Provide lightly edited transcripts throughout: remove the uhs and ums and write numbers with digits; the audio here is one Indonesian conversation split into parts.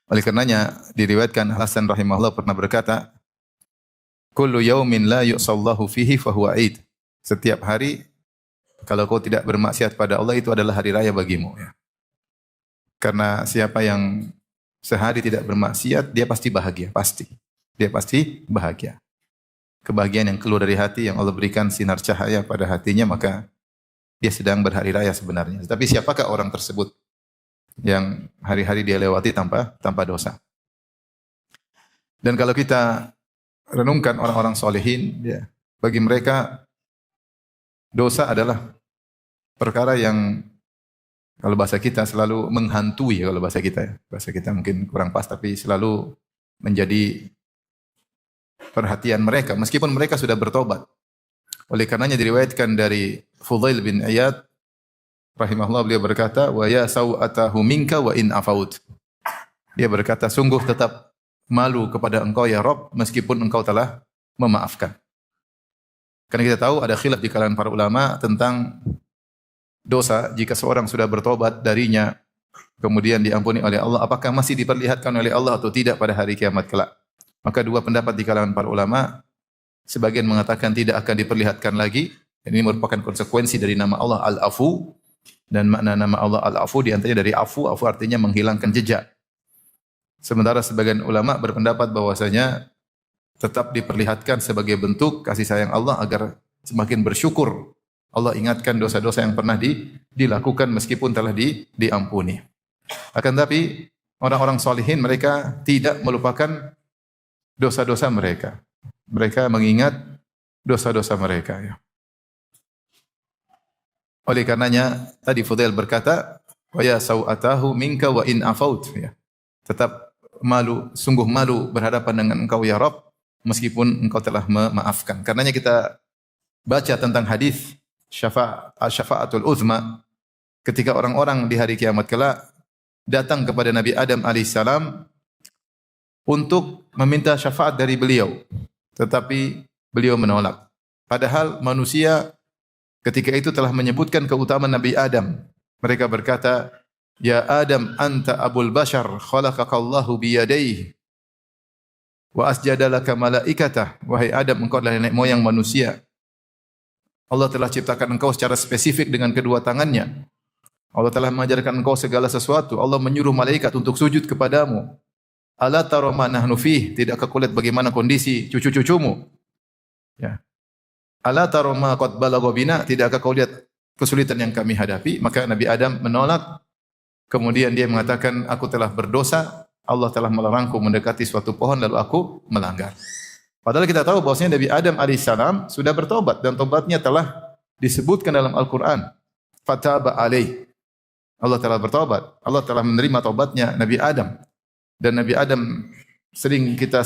Oleh karenanya diriwayatkan Hasan rahimahullah pernah berkata, "Kullu yaumin la yu'sallahu fihi fahuwa Aid." Setiap hari kalau kau tidak bermaksiat pada Allah itu adalah hari raya bagimu ya. Karena siapa yang sehari tidak bermaksiat, dia pasti bahagia, pasti. Dia pasti bahagia. Kebahagiaan yang keluar dari hati yang Allah berikan sinar cahaya pada hatinya, maka dia sedang berhari raya sebenarnya. Tapi siapakah orang tersebut yang hari-hari dia lewati tanpa dosa? Dan kalau kita renungkan orang-orang solehin, ya, bagi mereka dosa adalah perkara yang kalau bahasa kita selalu menghantui, kalau bahasa kita ya. Bahasa kita mungkin kurang pas, tapi selalu menjadi perhatian mereka meskipun mereka sudah bertobat. Oleh karenanya diriwayatkan dari Fudail bin Iyad rahimahullah, beliau berkata, "Wa ya sawatahu minka wa in afaut." Dia berkata, sungguh tetap malu kepada engkau ya Rabb meskipun engkau telah memaafkan. Karena kita tahu ada khilaf di kalangan para ulama tentang dosa jika seorang sudah bertobat darinya kemudian diampuni oleh Allah, apakah masih diperlihatkan oleh Allah atau tidak pada hari kiamat kelak? Maka dua pendapat di kalangan para ulama, sebagian mengatakan tidak akan diperlihatkan lagi. Ini merupakan konsekuensi dari nama Allah Al-Afu, dan makna nama Allah Al-Afu di antaranya dari afu artinya menghilangkan jejak. Sementara sebagian ulama berpendapat bahwasanya tetap diperlihatkan sebagai bentuk kasih sayang Allah agar semakin bersyukur. Allah ingatkan dosa-dosa yang pernah dilakukan meskipun telah diampuni. Akan tapi orang-orang solihin mereka tidak melupakan dosa-dosa mereka. Mereka mengingat dosa-dosa mereka. Ya. Oleh karenanya tadi Fudail berkata, "Wa ya sawatahu minka wa in afaut." Ya. Tetap malu, sungguh malu berhadapan dengan engkau ya Rabb meskipun engkau telah memaafkan. Karenanya kita baca tentang hadis syafa'atul uzma ketika orang-orang di hari kiamat kelak datang kepada Nabi Adam alaihissalam untuk meminta syafaat dari beliau, tetapi beliau menolak. Padahal manusia ketika itu telah menyebutkan keutamaan Nabi Adam. Mereka berkata, "Ya Adam, anta abul bashar, khalaqakallahu biyadaihi wa asjadalaka malaikatah." Wahai Adam, engkau adalah nenek moyang manusia. Allah telah ciptakan engkau secara spesifik dengan kedua tangannya. Allah telah mengajarkan engkau segala sesuatu. Allah menyuruh malaikat untuk sujud kepadamu. Ala tara ma nahnu fih, tidakkah kau lihat bagaimana kondisi cucu-cucumu? Ya. Ala tara ma qad balagha bina, tidakkah kau lihat kesulitan yang kami hadapi? Maka Nabi Adam menolak. Kemudian dia mengatakan, aku telah berdosa. Allah telah melarangku mendekati suatu pohon lalu aku melanggar. Padahal kita tahu bahwasanya Nabi Adam alaihissalam sudah bertobat dan tobatnya telah disebutkan dalam Al-Quran. Fataba alaih. Allah telah bertobat. Allah telah menerima tobatnya Nabi Adam. Dan Nabi Adam sering kita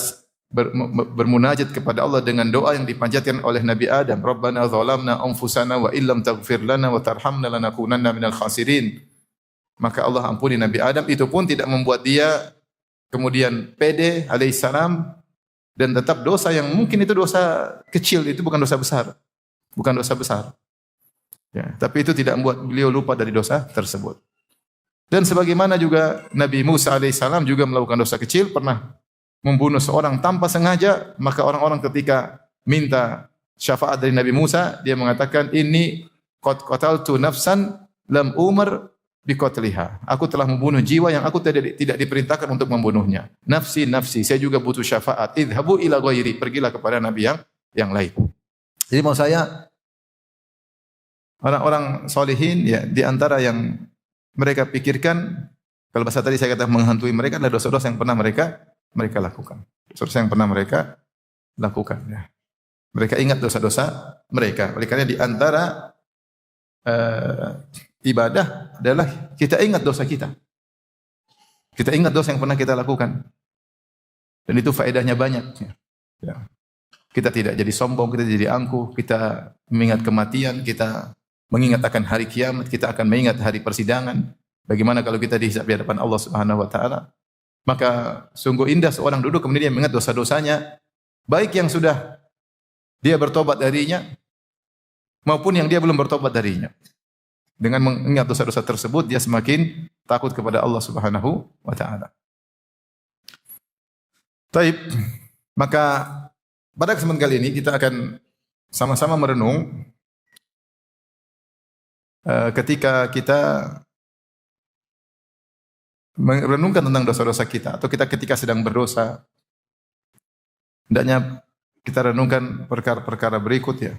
bermunajat kepada Allah dengan doa yang dipanjatkan oleh Nabi Adam. Rabbana zalamna anfusana wa illam taghfir lana wa tarhamna lanakunanna minal khasirin. Maka Allah ampuni Nabi Adam. Itu pun tidak membuat dia kemudian pede alaihissalam. Dan tetap dosa yang mungkin itu dosa kecil, itu bukan dosa besar. Bukan dosa besar. Ya, tapi itu tidak membuat beliau lupa dari dosa tersebut. Dan sebagaimana juga Nabi Musa alaihissalam juga melakukan dosa kecil, pernah membunuh seorang tanpa sengaja, maka orang-orang ketika minta syafaat dari Nabi Musa, dia mengatakan, "Inni qad qataltu nafsan lam umar biqatliha." Aku telah membunuh jiwa yang aku tidak diperintahkan untuk membunuhnya. Nafsi, nafsi, saya juga butuh syafaat. Idhabu ila ghairi, pergilah kepada nabi yang lain. Jadi mau saya orang-orang solihin ya di antara yang mereka pikirkan, kalau bahasa tadi saya kata menghantui mereka adalah dosa-dosa yang pernah mereka lakukan. Dosa-dosa yang pernah mereka lakukan ya. Mereka ingat dosa-dosa mereka. Oleh karena di antara ibadah adalah kita ingat dosa kita. Kita ingat dosa yang pernah kita lakukan. Dan itu faedahnya banyak. Ya. Kita tidak jadi sombong, kita jadi angkuh, kita mengingat kematian, kita mengingat akan hari kiamat, kita akan mengingat hari persidangan. Bagaimana kalau kita dihisab di hadapan Allah Subhanahu wa taala? Maka sungguh indah seorang duduk kemudian dia mengingat dosa-dosanya, baik yang sudah dia bertobat darinya maupun yang dia belum bertobat darinya. Dengan mengingat dosa-dosa tersebut, dia semakin takut kepada Allah Subhanahu wa taala. Taib, maka pada kesempatan kali ini kita akan sama-sama merenung ketika kita merenungkan tentang dosa-dosa kita atau kita ketika sedang berdosa, hendaknya kita renungkan perkara-perkara berikut ya.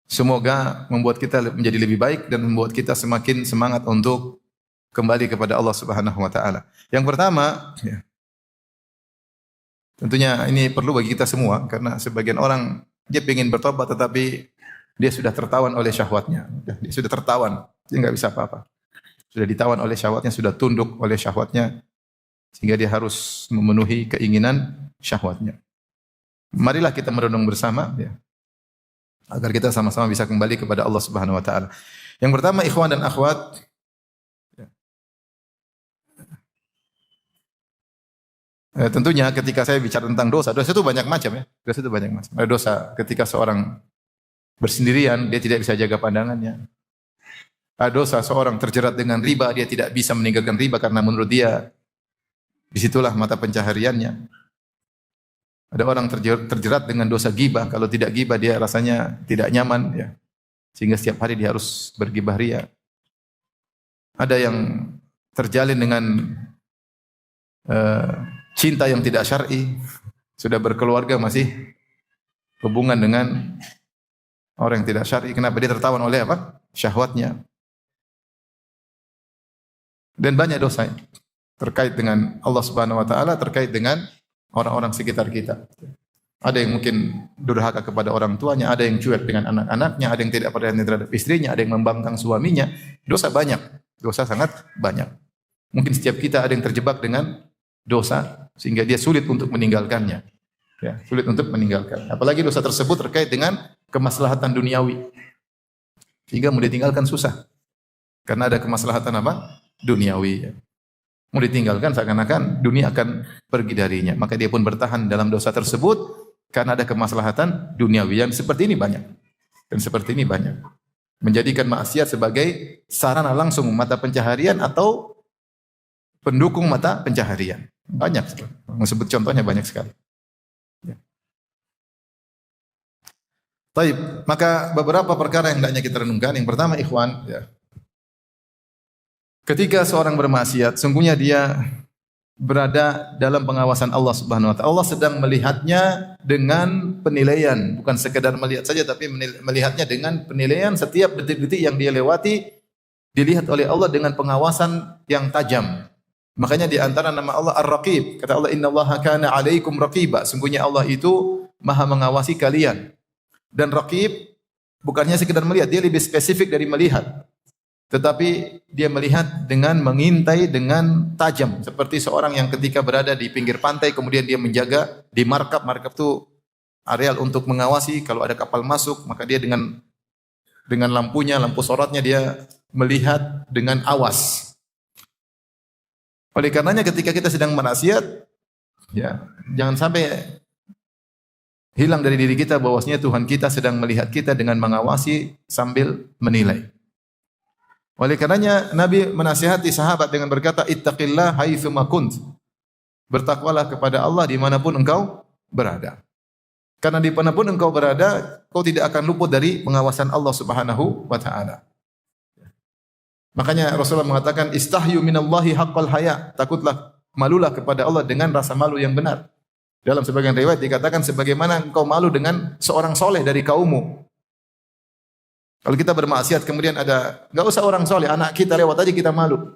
Semoga membuat kita menjadi lebih baik dan membuat kita semakin semangat untuk kembali kepada Allah Subhanahu wa taala. Yang pertama, ya, tentunya ini perlu bagi kita semua karena sebagian orang dia ingin bertobat tetapi dia sudah tertawan oleh syahwatnya. Dia sudah tertawan, dia enggak bisa apa-apa. Sudah ditawan oleh syahwatnya, sudah tunduk oleh syahwatnya sehingga dia harus memenuhi keinginan syahwatnya. Marilah kita merenung bersama ya, agar kita sama-sama bisa kembali kepada Allah Subhanahu wa taala. Yang pertama, ikhwan dan akhwat, tentunya ketika saya bicara tentang dosa, dosa itu banyak macam ya. Dosa itu banyak macam. Ada dosa ketika seorang bersendirian, dia tidak bisa jaga pandangannya. Ada dosa seorang terjerat dengan riba, dia tidak bisa meninggalkan riba karena menurut dia disitulah mata pencahariannya. Ada orang terjerat dengan dosa gibah, kalau tidak gibah dia rasanya tidak nyaman ya. Sehingga setiap hari dia harus bergibah ria. Ada yang terjalin dengan cinta yang tidak syar'i, sudah berkeluarga masih hubungan dengan orang yang tidak syar'i. Kenapa? Dia tertawan oleh apa? Syahwatnya. Dan banyak dosa terkait dengan Allah Subhanahu wa taala, terkait dengan orang-orang sekitar kita. Ada yang mungkin durhaka kepada orang tuanya, ada yang cuek dengan anak-anaknya, ada yang tidak perhatian terhadap istrinya, ada yang membangkang suaminya. Dosa banyak, dosa sangat banyak. Mungkin setiap kita ada yang terjebak dengan dosa sehingga dia sulit untuk meninggalkannya. Ya, sulit untuk meninggalkan. Apalagi dosa tersebut terkait dengan kemaslahatan duniawi. Sehingga mau ditinggalkan susah. Karena ada kemaslahatan apa? Duniawi. Ya. Mau ditinggalkan seakan-akan dunia akan pergi darinya. Maka dia pun bertahan dalam dosa tersebut karena ada kemaslahatan duniawi. Yang seperti ini banyak. Dan seperti ini banyak. Menjadikan maksiat sebagai sarana langsung mata pencaharian atau pendukung mata pencaharian. Banyak sekali. Sebut contohnya banyak sekali. Ya. Taib, maka beberapa perkara yang hendaknya kita renungkan. Yang pertama, ikhwan, ya. Ketika seorang bermaksiat, sungguhnya dia berada dalam pengawasan Allah Subhanahu wa taala. Allah sedang melihatnya dengan penilaian, bukan sekedar melihat saja tapi melihatnya dengan penilaian setiap detik-detik yang dia lewati dilihat oleh Allah dengan pengawasan yang tajam. Makanya di antara nama Allah Ar-Raqib, kata Allah innallaha kana 'alaikum raqiba. Sungguhnya Allah itu Maha mengawasi kalian. Dan Raqib bukannya sekedar melihat, dia lebih spesifik dari melihat. Tetapi dia melihat dengan mengintai dengan tajam. Seperti seorang yang ketika berada di pinggir pantai kemudian dia menjaga di markab. Markab itu areal untuk mengawasi kalau ada kapal masuk. Maka dia dengan lampunya, lampu sorotnya dia melihat dengan awas. Oleh karenanya ketika kita sedang maksiat, ya, jangan sampai hilang dari diri kita bahwasanya Tuhan kita sedang melihat kita dengan mengawasi sambil menilai. Oleh karenanya Nabi menasihati sahabat dengan berkata, ittaqillah haitsu ma kunt. Bertakwalah kepada Allah dimanapun engkau berada. Karena dimanapun engkau berada, kau tidak akan luput dari pengawasan Allah Subhanahu wa taala. Makanya Rasulullah mengatakan, istahyu minallahi haqqal haya. Takutlah, malulah kepada Allah dengan rasa malu yang benar. Dalam sebagian riwayat dikatakan sebagaimana engkau malu dengan seorang soleh dari kaummu. Kalau kita bermaksiat kemudian enggak usah orang soleh, anak kita lewat aja kita malu.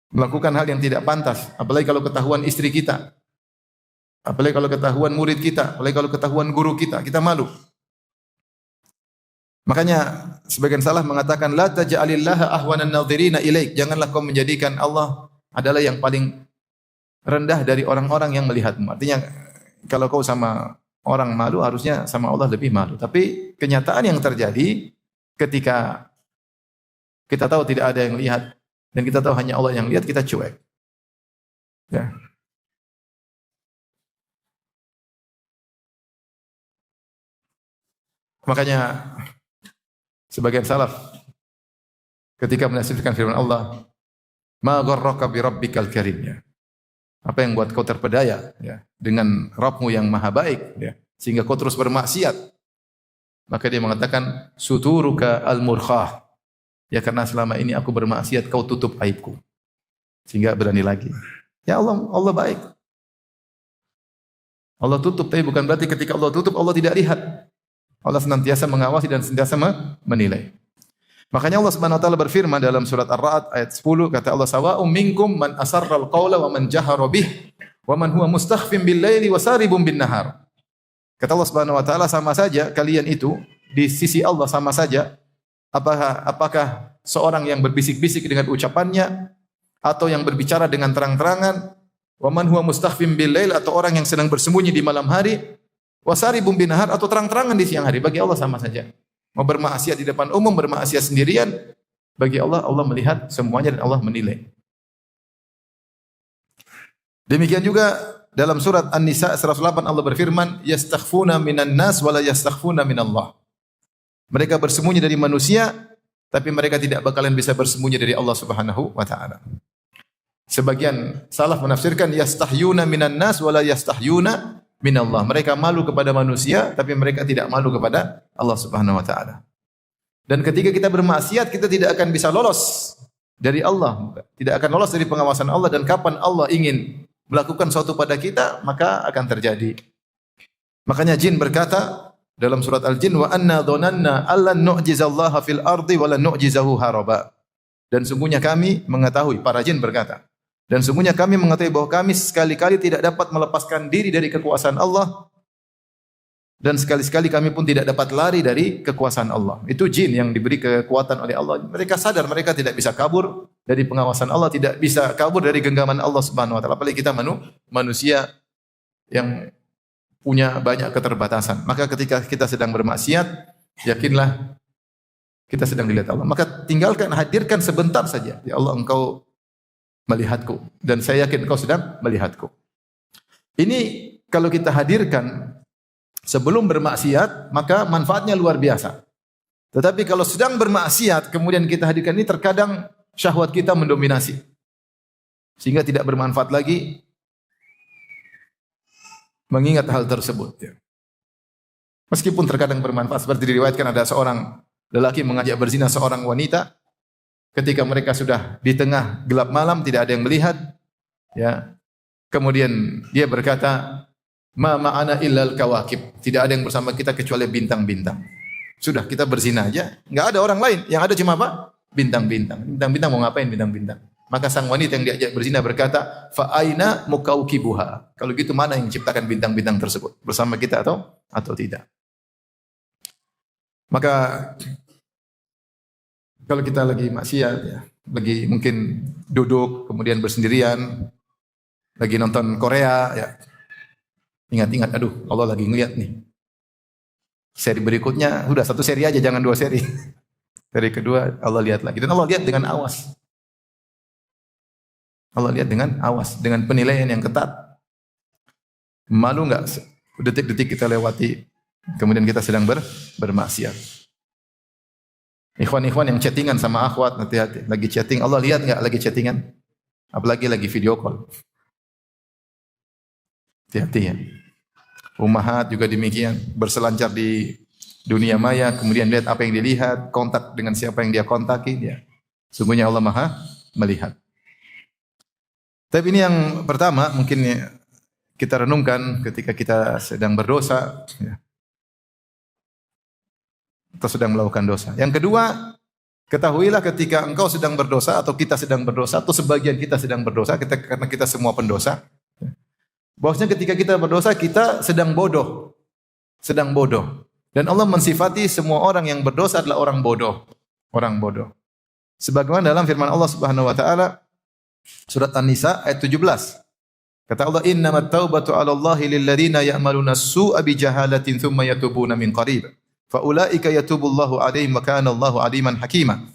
Melakukan hal yang tidak pantas, apalagi kalau ketahuan istri kita. Apalagi kalau ketahuan murid kita, apalagi kalau ketahuan guru kita, kita malu. Makanya sebagian salah mengatakan la taj'alillaha ahwanan nadhirina ilaik. Janganlah kau menjadikan Allah adalah yang paling rendah dari orang-orang yang melihatmu. Artinya kalau kau sama orang malu harusnya sama Allah lebih malu. Tapi kenyataan yang terjadi ketika kita tahu tidak ada yang lihat dan kita tahu hanya Allah yang lihat, kita cuek. Ya. Makanya sebagian salaf ketika menafsirkan firman Allah, "Ma gharraka bi rabbikal karim." Apa yang buat kau terpedaya ya dengan Rabbmu yang maha baik ya sehingga kau terus bermaksiat. Maka dia mengatakan suturuka al-murkhah. Ya karena selama ini aku bermaksiat kau tutup aibku. Sehingga berani lagi. Ya Allah, Allah baik. Allah tutup tapi bukan berarti ketika Allah tutup Allah tidak lihat. Allah senantiasa mengawasi dan senantiasa menilai. Makanya Allah Subhanahu wa taala berfirman dalam surat Ar-Ra'd ayat 10 kata Allah sawa'um minkum man asarral qawla wa man jahara bih wa man huwa mustakhfin bil laili wa saribun bin nahar. Kata Allah Subhanahu wa taala sama saja kalian itu di sisi Allah sama saja apakah seorang yang berbisik-bisik dengan ucapannya atau yang berbicara dengan terang-terangan wa man huwa mustakhfin bil lail atau orang yang sedang bersembunyi di malam hari wa saribun bin nahar atau terang-terangan di siang hari bagi Allah sama saja. Mau bermaksiat di depan umum, bermaksiat sendirian, bagi Allah, Allah melihat semuanya dan Allah menilai. Demikian juga dalam surat An-Nisa 108 Allah berfirman, yastakhfuna minan nas wala yastakhfuna minallah. Mereka bersembunyi dari manusia, tapi mereka tidak bakalan bisa bersembunyi dari Allah Subhanahu wa taala. Sebagian salaf menafsirkan yastahyuna minan nas wala yastahyuna minallah. Mereka malu kepada manusia tapi mereka tidak malu kepada Allah Subhanahu wa taala. Dan ketika kita bermaksiat kita tidak akan bisa lolos dari Allah, tidak akan lolos dari pengawasan Allah dan kapan Allah ingin melakukan sesuatu pada kita maka akan terjadi. Makanya jin berkata dalam surat Al-Jin wa anna dhananna allan nu'jizallaha fil ardi wa lan nu'jizahu haraba. Dan sungguhnya kami mengetahui, para jin berkata, dan sungguhnya kami mengetahui bahwa kami sekali-kali tidak dapat melepaskan diri dari kekuasaan Allah dan sekali-sekali kami pun tidak dapat lari dari kekuasaan Allah. Itu jin yang diberi kekuatan oleh Allah. Mereka sadar mereka tidak bisa kabur dari pengawasan Allah, tidak bisa kabur dari genggaman Allah Subhanahu wa taala. Apalagi kita manusia yang punya banyak keterbatasan. Maka ketika kita sedang bermaksiat, yakinlah kita sedang dilihat Allah. Maka tinggalkan, hadirkan sebentar saja. Ya Allah, Engkau melihatku dan saya yakin Engkau sedang melihatku. Ini kalau kita hadirkan sebelum bermaksiat, maka manfaatnya luar biasa. Tetapi kalau sedang bermaksiat kemudian kita hadirkan ini terkadang syahwat kita mendominasi. Sehingga tidak bermanfaat lagi mengingat hal tersebut. Meskipun terkadang bermanfaat seperti diriwayatkan ada seorang lelaki mengajak berzina seorang wanita. Ketika mereka sudah di tengah gelap malam, tidak ada yang melihat, ya. Kemudian dia berkata, "Ma ma'ana illal kawakib." Tidak ada yang bersama kita kecuali bintang-bintang. Sudah kita berzina aja, enggak ada orang lain. Yang ada cuma apa? Bintang-bintang. Bintang-bintang mau ngapain bintang-bintang? Maka sang wanita yang diajak berzina berkata, "Fa aina mukaukibuha?" Kalau gitu mana yang menciptakan bintang-bintang tersebut? Bersama kita atau tidak? Maka kalau kita lagi maksiat, ya, lagi mungkin duduk, kemudian bersendirian, lagi nonton Korea, ya, ingat-ingat, aduh, Allah lagi ngeliat nih. Seri berikutnya, udah satu seri aja, jangan 2 seri. Seri kedua, Allah lihat lagi. Dan Allah lihat dengan awas. Allah lihat dengan awas, dengan penilaian yang ketat. Malu nggak detik-detik kita lewati, kemudian kita sedang bermaksiat. Ikhwan-ikhwan yang chattingan sama akhwat, hati-hati. Lagi chatting, Allah lihat enggak lagi chattingan? Apalagi lagi video call. Hati-hati ya. Ummahat juga demikian, berselancar di dunia maya, kemudian lihat apa yang dilihat, kontak dengan siapa yang dia kontaki, ya. Sungguhnya Allah Maha melihat. Tapi ini yang pertama, mungkin kita renungkan ketika kita sedang berdosa, ya, atau sedang melakukan dosa. Yang kedua, ketahuilah ketika engkau sedang berdosa atau kita sedang berdosa atau sebagian kita sedang berdosa, karena kita semua pendosa. Bahwasanya ketika kita berdosa kita sedang bodoh. Sedang bodoh. Dan Allah mensifati semua orang yang berdosa adalah orang bodoh. Orang bodoh. Sebagaimana dalam firman Allah Subhanahu wa taala surat An-Nisa ayat 17. Kata Allah, "Innamat taubatu 'alallahi lil ladzina ya'maluna as-su'a bi jahalatin tsumma yatubuna min qarib." Faulaika yatubullahu alaihim wa kana Allahu aliman hakima.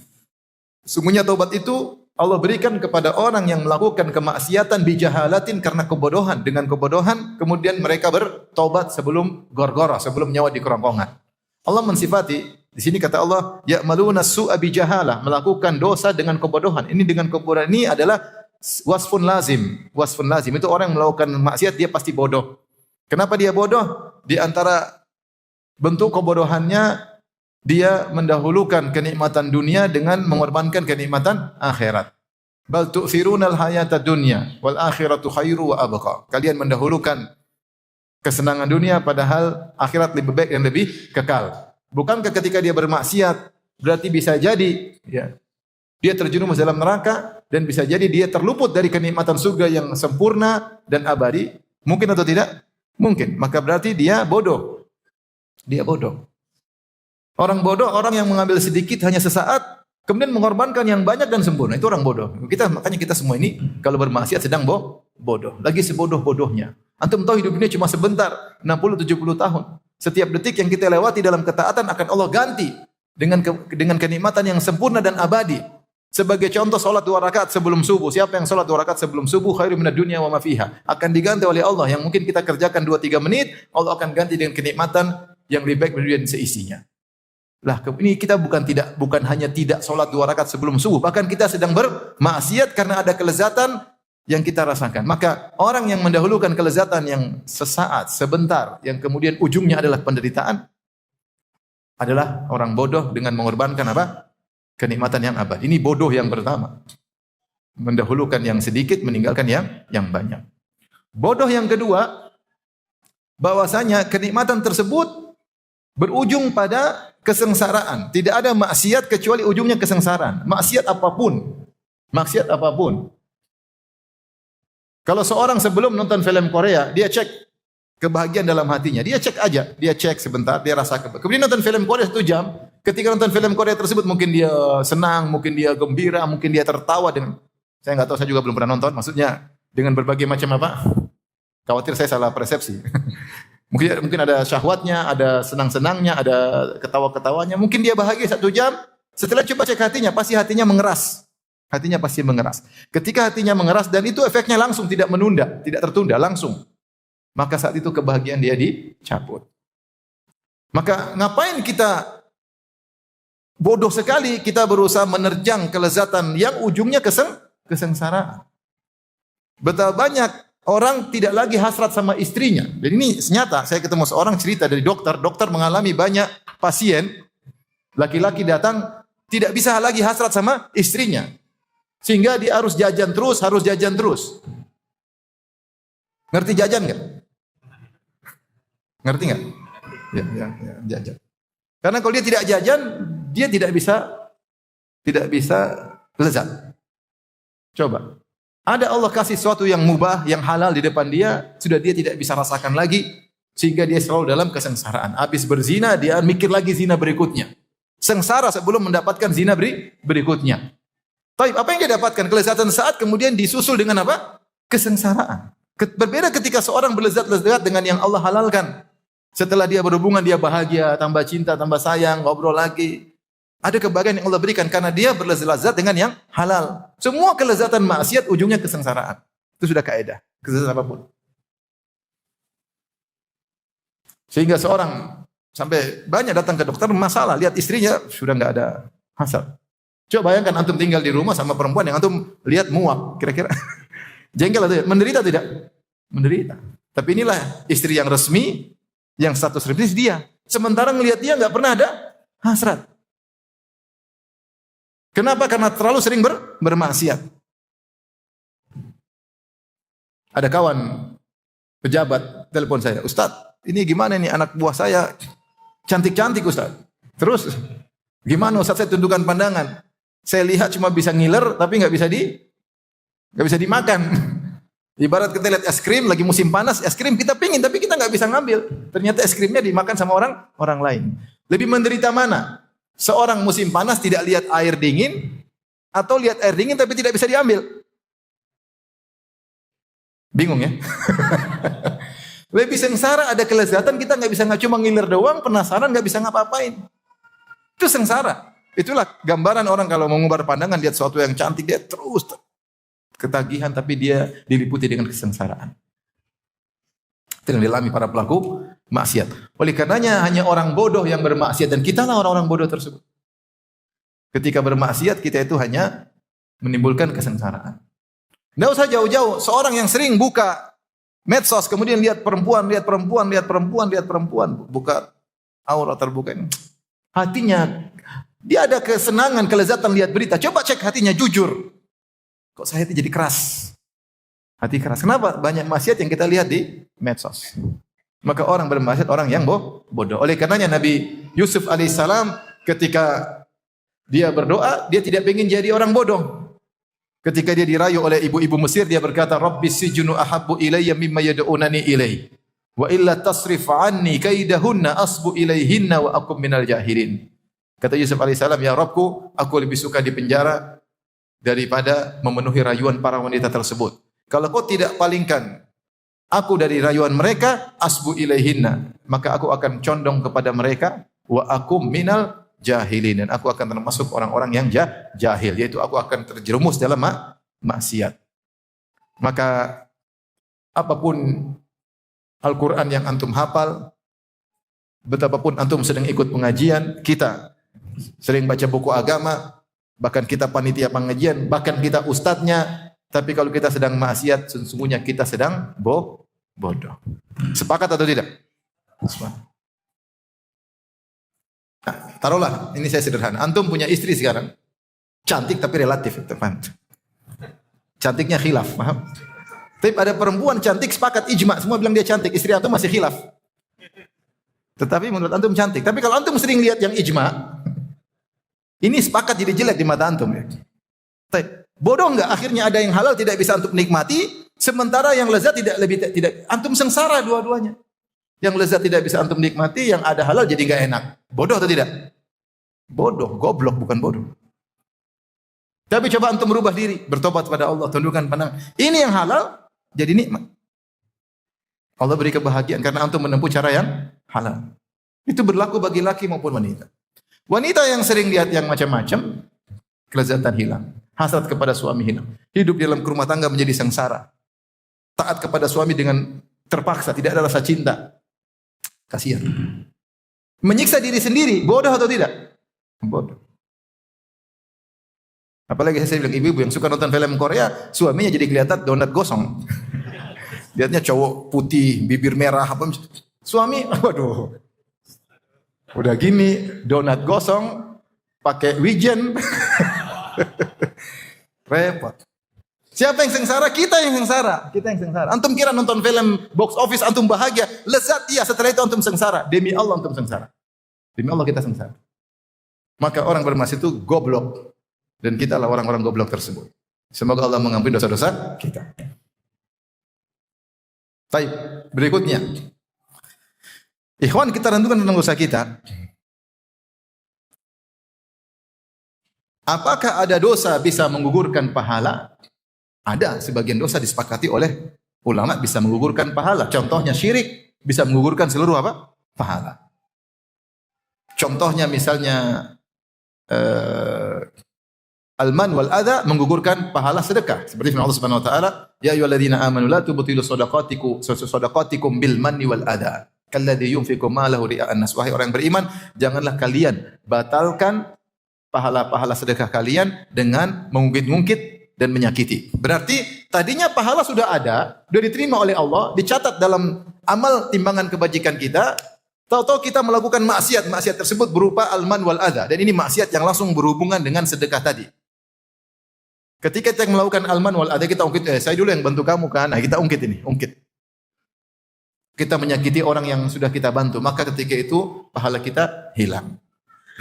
Sungguhnya taubat itu Allah berikan kepada orang yang melakukan kemaksiatan bijahalatin karena kebodohan, dengan kebodohan kemudian mereka bertobat sebelum gorgorah, sebelum nyawa di kerongkongan. Allah mensifati di sini kata Allah ya'maluna su'a bijahalah, melakukan dosa dengan kebodohan. Ini dengan kebodohan ini adalah wasfun lazim. Wasfun lazim itu orang yang melakukan maksiat dia pasti bodoh. Kenapa dia bodoh? Di antara bentuk kebodohannya dia mendahulukan kenikmatan dunia dengan mengorbankan kenikmatan akhirat. Bal tu'thirunal hayata dunya wal akhiratu khairu wa abqa. Kalian mendahulukan kesenangan dunia padahal akhirat lebih baik dan lebih kekal. Bukankah ketika dia bermaksiat berarti bisa jadi ya, dia terjerumus dalam neraka dan bisa jadi dia terluput dari kenikmatan surga yang sempurna dan abadi? Mungkin atau tidak? Mungkin. Maka berarti dia bodoh. Dia bodoh. Orang bodoh, orang yang mengambil sedikit hanya sesaat, kemudian mengorbankan yang banyak dan sempurna. Itu orang bodoh. Makanya kita semua ini kalau bermaksiat sedang bodoh. Lagi sebodoh-bodohnya. Antum tahu hidup ini cuma sebentar, 60-70 tahun. Setiap detik yang kita lewati dalam ketaatan akan Allah ganti dengan kenikmatan yang sempurna dan abadi. Sebagai contoh salat 2 rakaat sebelum subuh. Siapa yang salat 2 rakaat sebelum subuh khairu minad dunya wa ma fiha. Akan diganti oleh Allah yang mungkin kita kerjakan 2-3 menit, Allah akan ganti dengan kenikmatan yang lebih baik dari dunia dan seisinya. Lah, ini kita bukan hanya tidak salat 2 rakaat sebelum subuh, bahkan kita sedang bermaksiat karena ada kelezatan yang kita rasakan. Maka orang yang mendahulukan kelezatan yang sesaat, sebentar, yang kemudian ujungnya adalah penderitaan, adalah orang bodoh dengan mengorbankan apa? Kenikmatan yang abadi. Ini bodoh yang pertama. Mendahulukan yang sedikit, meninggalkan yang banyak. Bodoh yang kedua, bahwasanya kenikmatan tersebut berujung pada kesengsaraan. Tidak ada maksiat kecuali ujungnya kesengsaraan. Maksiat apapun. Maksiat apapun. Kalau seorang sebelum nonton film Korea, dia cek kebahagiaan dalam hatinya. Dia cek aja. Dia cek sebentar, dia rasakan. Kemudian nonton film Korea 1 jam. Ketika nonton film Korea tersebut mungkin dia senang, mungkin dia gembira, mungkin dia tertawa dengan, saya nggak tahu, saya juga belum pernah nonton. Maksudnya dengan berbagai macam apa? Khawatir saya salah persepsi. Mungkin ada syahwatnya, ada senang-senangnya, ada ketawa-ketawanya. Mungkin dia bahagia 1 jam. Setelah coba cek hatinya, pasti hatinya mengeras. Hatinya pasti mengeras. Ketika hatinya mengeras dan itu efeknya langsung, tidak menunda, tidak tertunda, langsung. Maka saat itu kebahagiaan dia dicabut. Maka ngapain kita bodoh sekali kita berusaha menerjang kelezatan yang ujungnya kesengsaraan. Betapa banyak orang tidak lagi hasrat sama istrinya. Dan ini nyata, saya ketemu seorang cerita dari dokter mengalami banyak pasien laki-laki datang tidak bisa lagi hasrat sama istrinya. Sehingga dia harus jajan terus. Ngerti jajan enggak? Ngerti enggak? Ya, jajan. Karena kalau dia tidak jajan, dia tidak bisa lezat. Coba. Ada Allah kasih sesuatu yang mubah, yang halal di depan dia, sudah dia tidak bisa rasakan lagi, sehingga dia selalu dalam kesengsaraan. Habis berzina, dia mikir lagi zina berikutnya. Sengsara sebelum mendapatkan zina berikutnya. Tapi apa yang dia dapatkan? Kelezatan saat kemudian disusul dengan apa? Kesengsaraan. Berbeda ketika seorang berlezat-lezat dengan yang Allah halalkan. Setelah dia berhubungan, dia bahagia, tambah cinta, tambah sayang, ngobrol lagi. Ada kebahagiaan yang Allah berikan karena dia berlezat-lezat dengan yang halal. Semua kelezatan maksiat ujungnya kesengsaraan. Itu sudah kaidah. Kelezatan apapun. Sehingga seorang sampai banyak datang ke dokter masalah, lihat istrinya sudah enggak ada hasad. Coba bayangkan antum tinggal di rumah sama perempuan yang antum lihat muak, kira-kira jengkel atau menderita tidak? Menderita. Tapi inilah istri yang resmi, yang status resmi dia. Sementara ngelihat dia enggak pernah ada hasrat. Kenapa? Karena terlalu sering bermaksiat. Ada kawan pejabat telepon saya, "Ustaz, ini gimana nih anak buah saya cantik-cantik Ustaz. Terus gimana Ustaz, saya tundukkan pandangan. Saya lihat cuma bisa ngiler tapi nggak bisa dimakan." Ibarat kita lihat es krim lagi musim panas, es krim kita pingin tapi kita nggak bisa ngambil. Ternyata es krimnya dimakan sama orang lain. Lebih menderita mana? Seorang musim panas tidak lihat air dingin atau lihat air dingin tapi tidak bisa diambil? Bingung ya? Lebih sengsara, ada kelezatan kita nggak bisa, nggak cuma ngiler doang, penasaran nggak bisa ngapa-ngapain. Itu sengsara. Itulah gambaran orang kalau mengubah pandangan lihat sesuatu yang cantik dia terus ketagihan tapi dia diliputi dengan kesengsaraan. Itu yang dialami para pelaku maksiat. Oleh karenanya hanya orang bodoh yang bermaksiat dan kitalah orang-orang bodoh tersebut. Ketika bermaksiat kita itu hanya menimbulkan kesengsaraan. Tidak usah jauh-jauh. Seorang yang sering buka medsos, kemudian lihat perempuan, buka aurat terbuka ini. Hatinya, dia ada kesenangan, kelezatan lihat berita. Coba cek hatinya, jujur. Kok saya jadi keras? Hati keras. Kenapa? Banyak maksiat yang kita lihat di medsos. Maka orang bermaksiat orang yang bodoh. Oleh karenanya Nabi Yusuf alaihissalam ketika dia berdoa, dia tidak ingin jadi orang bodoh. Ketika dia dirayu oleh ibu-ibu Mesir, dia berkata, Rabbis sijnu ahabbu ilayya mimma yad'unani ilai. Wa illa tasrif anni kaidahunna asbu ilaihinna wa akum minal jahilin. Kata Yusuf alaihissalam, ya Rabbku, aku lebih suka di penjara daripada memenuhi rayuan para wanita tersebut. Kalau kau tidak palingkan aku dari rayuan mereka, asbu ilaihinna, maka aku akan condong kepada mereka, wa akum minal jahilin, dan aku akan termasuk orang-orang yang jahil, yaitu aku akan terjerumus dalam maksiat. Maka apapun Al-Quran yang antum hafal, betapapun antum sedang ikut pengajian, kita sering baca buku agama, bahkan kita panitia pengajian, bahkan kita ustadznya, tapi kalau kita sedang maksiat, sesungguhnya kita sedang bodoh. Sepakat atau tidak? Sepakat. Nah, taruhlah, ini saya sederhana. Antum punya istri sekarang, cantik tapi relatif, teman. Cantiknya khilaf, paham? Tapi ada perempuan cantik sepakat ijma, semua bilang dia cantik. Istri antum masih khilaf. Tetapi menurut antum cantik. Tapi kalau antum sering lihat yang ijma, ini sepakat jadi jelek di mata antum. Ya. Bodoh enggak? Akhirnya ada yang halal tidak bisa antum nikmati, sementara yang lezat tidak antum sengsara dua-duanya. Yang lezat tidak bisa antum nikmati, yang ada halal jadi enggak enak. Bodoh atau tidak? Bodoh, goblok bukan bodoh. Tapi coba antum merubah diri, bertobat pada Allah, tundukkan pandangan. Ini yang halal jadi nikmat. Allah beri kebahagiaan karena antum menempuh cara yang halal. Itu berlaku bagi laki maupun wanita. Wanita yang sering lihat yang macam-macam, kelezatan hilang. Hasrat kepada suami hilang. Hidup dalam rumah tangga menjadi sengsara. Taat kepada suami dengan terpaksa, tidak ada rasa cinta. Kasihan. Menyiksa diri sendiri, bodoh atau tidak? Bodoh. Apalagi saya bilang ibu-ibu yang suka nonton film Korea, suaminya jadi kelihatan donat gosong. Lihatnya cowok putih, bibir merah, apa? Suami, waduh. Udah gini, donat gosong, pakai wijen. Repot. Siapa yang sengsara? Kita yang sengsara. Kita yang sengsara. Antum kira nonton film box office antum bahagia, lezat iya, setelah itu antum sengsara. Demi Allah antum sengsara. Demi Allah kita sengsara. Maka orang bermaksiat itu goblok, dan kita lah orang-orang goblok tersebut. Semoga Allah mengampuni dosa-dosa kita. Baik, berikutnya. Ikhwan, kita renungkan tentang dosa kita. Apakah ada dosa bisa menggugurkan pahala? Ada, sebagian dosa disepakati oleh ulama bisa menggugurkan pahala. Contohnya syirik bisa menggugurkan seluruh apa? Pahala. Contohnya misalnya al-man wal adha menggugurkan pahala sedekah. Seperti firman Allah Subhanahu wa taala, ya ayyuhalladzina amanu la tubtilu shadaqatikum bil manni wal adha. Kalladzi yunfiqu malahu ria'an nas. Wahai orang yang beriman, janganlah kalian batalkan pahala-pahala sedekah kalian dengan mengungkit-ungkit dan menyakiti. Berarti tadinya pahala sudah ada, sudah diterima oleh Allah, dicatat dalam amal timbangan kebajikan kita. Tahu-tahu kita melakukan maksiat, maksiat tersebut berupa al-man wal adha, dan ini maksiat yang langsung berhubungan dengan sedekah tadi. Ketika kita melakukan al-man wal adha, kita ungkit, saya dulu yang bantu kamu kan, nah kita ungkit ini, ungkit. Kita menyakiti orang yang sudah kita bantu, maka ketika itu pahala kita hilang.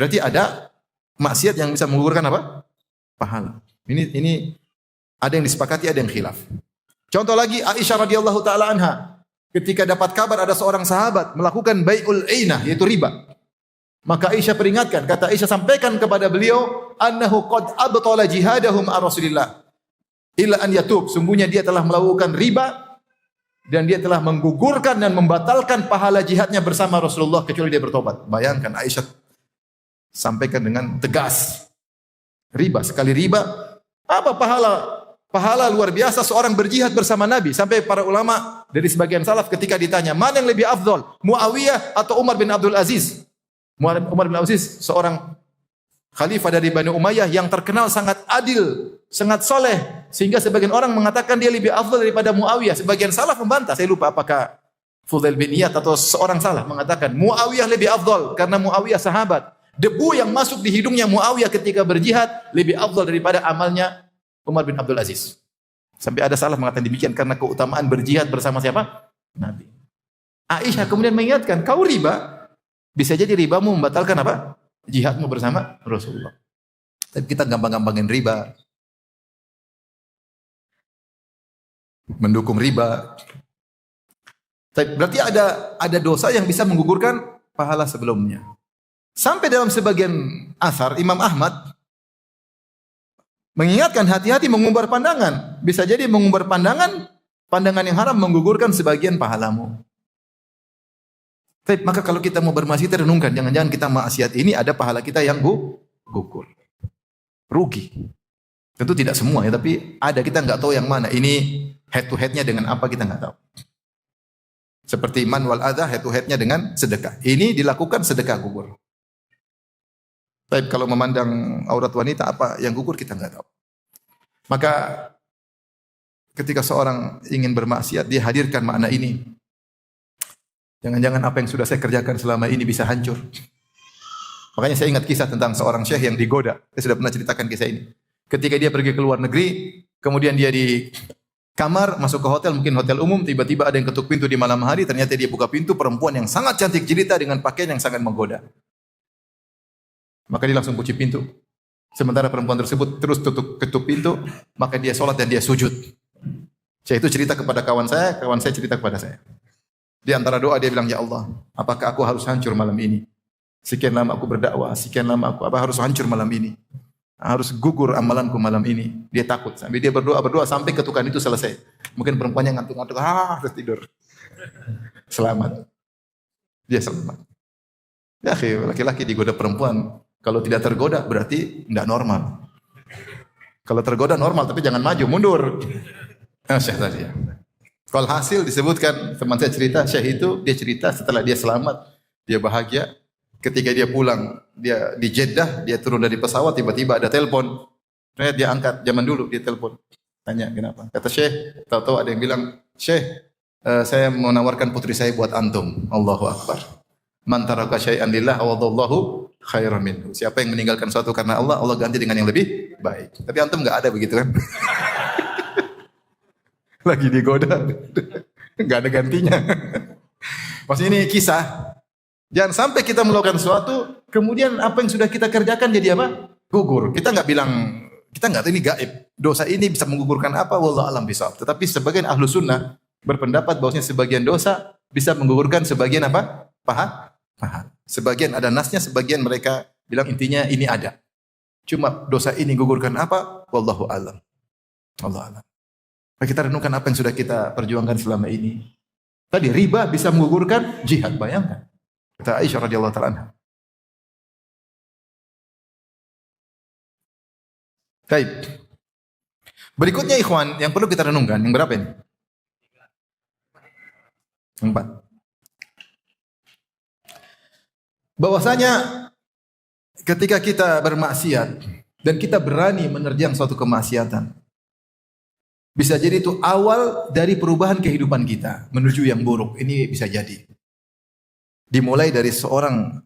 Berarti ada maksiat yang bisa menggugurkan apa? Pahala. Ini ada yang disepakati, ada yang khilaf. Contoh lagi Aisyah radhiyallahu taala anha, ketika dapat kabar ada seorang sahabat melakukan bai'ul ainah, yaitu riba. Maka Aisyah peringatkan, kata Aisyah, sampaikan kepada beliau annahu qad abtala jihadahum ar Rasulillah illa an yatub, sungguhnya dia telah melakukan riba dan dia telah menggugurkan dan membatalkan pahala jihadnya bersama Rasulullah kecuali dia bertobat. Bayangkan Aisyah sampaikan dengan tegas. Riba, sekali riba, apa pahala? Pahala luar biasa seorang berjihad bersama Nabi. Sampai para ulama dari sebagian salaf ketika ditanya, mana yang lebih afdol? Muawiyah atau Umar bin Abdul Aziz? Umar bin Abdul Aziz seorang khalifah dari Bani Umayyah yang terkenal sangat adil, sangat soleh, sehingga sebagian orang mengatakan dia lebih afdal daripada Muawiyah. Sebagian salaf membantah, saya lupa apakah Fudail bin Iyad atau seorang salaf mengatakan Muawiyah lebih afdal karena Muawiyah sahabat. Debu yang masuk di hidungnya Muawiyah ketika berjihad lebih afdal daripada amalnya Umar bin Abdul Aziz. Sampai ada salaf mengatakan demikian karena keutamaan berjihad bersama siapa? Nabi. Aisyah kemudian mengingatkan, kau riba, bisa jadi ribamu membatalkan apa? Jihadmu bersama Rasulullah. Tapi kita gampang-gampangin riba. Mendukung riba. Tapi berarti ada dosa yang bisa menggugurkan pahala sebelumnya. Sampai dalam sebagian asar Imam Ahmad mengingatkan hati-hati mengumbar pandangan. Bisa jadi mengumbar pandangan yang haram menggugurkan sebagian pahalamu. Tapi maka kalau kita mau bermaksiat renungkan, jangan-jangan kita maksiat ini ada pahala kita yang gugur. Rugi. Tentu tidak semua ya, tapi ada, kita nggak tahu yang mana. Ini head to headnya dengan apa kita nggak tahu. Seperti man wal adha, head to headnya dengan sedekah. Ini dilakukan sedekah gugur. Tapi kalau memandang aurat wanita apa yang gugur kita nggak tahu. Maka ketika seorang ingin bermaksiat dia hadirkan makna ini. Jangan-jangan apa yang sudah saya kerjakan selama ini bisa hancur. Makanya saya ingat kisah tentang seorang syekh yang digoda. Saya sudah pernah ceritakan kisah ini. Ketika dia pergi ke luar negeri, kemudian dia di kamar, masuk ke hotel, mungkin hotel umum, tiba-tiba ada yang ketuk pintu di malam hari, ternyata dia buka pintu, perempuan yang sangat cantik jelita dengan pakaian yang sangat menggoda. Maka dia langsung kunci pintu. Sementara perempuan tersebut terus ketuk pintu, maka dia sholat dan dia sujud. Saya itu cerita kepada kawan saya cerita kepada saya. Di antara doa dia bilang, ya Allah, apakah aku harus hancur malam ini? Sekian lama aku berdakwah, sekian lama aku harus hancur malam ini? Harus gugur amalanku malam ini. Dia takut. Sampai dia berdoa sampai ketukan itu selesai. Mungkin perempuannya ngantuk-ngantuk, harus tidur. Selamat. Dia selamat. Ya, laki-laki digoda perempuan. Kalau tidak tergoda berarti tidak normal. Kalau tergoda normal, tapi jangan maju, mundur. Syekh tadi ya. Kalau hasil disebutkan, teman saya cerita, Syekh itu dia cerita setelah dia selamat, dia bahagia. Ketika dia pulang, dia di Jeddah, dia turun dari pesawat, tiba-tiba ada telepon. Dia angkat, zaman dulu dia telepon. Tanya kenapa? Kata Syekh, tahu-tahu ada yang bilang, Syekh, saya mau menawarkan putri saya buat antum. Allahu Akbar. Man taraka syai'an lillah awadallahu khairan minhu. Siapa yang meninggalkan sesuatu karena Allah, Allah ganti dengan yang lebih baik. Tapi antum enggak ada begitu kan? Lagi digoda, nggak ada gantinya. Maksudnya ini kisah. Jangan sampai kita melakukan sesuatu, kemudian apa yang sudah kita kerjakan jadi apa? Gugur. Kita nggak tahu ini gaib. Dosa ini bisa menggugurkan apa? Wallahu a'lam bishawab. Tetapi sebagian ahlu sunnah berpendapat bahwasanya sebagian dosa bisa menggugurkan sebagian apa? Paha. Sebagian ada nasnya, sebagian mereka bilang intinya ini ada. Cuma dosa ini gugurkan apa? Wallahu a'lam. Allah a'lam. Kita renungkan apa yang sudah kita perjuangkan selama ini. Tadi riba bisa menggugurkan jihad, bayangkan. Kata Aisyah radhiyallahu taala anha. Baik. Berikutnya ikhwan, yang perlu kita renungkan, yang berapa ini? 4. Bahwasanya ketika kita bermaksiat dan kita berani menerjang suatu kemaksiatan, bisa jadi itu awal dari perubahan kehidupan kita menuju yang buruk. Ini bisa jadi. Dimulai dari seorang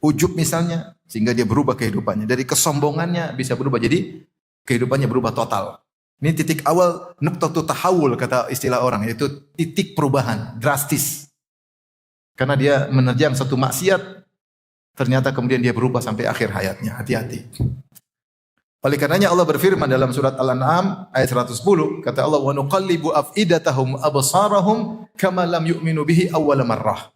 ujub misalnya, sehingga dia berubah kehidupannya. Dari kesombongannya bisa berubah, jadi kehidupannya berubah total. Ini titik awal, nuqtatut tahawul kata istilah orang, yaitu titik perubahan, drastis. Karena dia menerjang satu maksiat, ternyata kemudian dia berubah sampai akhir hayatnya. Hati-hati. Oleh karenanya Allah berfirman dalam surat Al-An'am ayat 110, kata Allah, wa nuqallibu afidatahum absarahum kama lam yu'minu bihi awwala marrah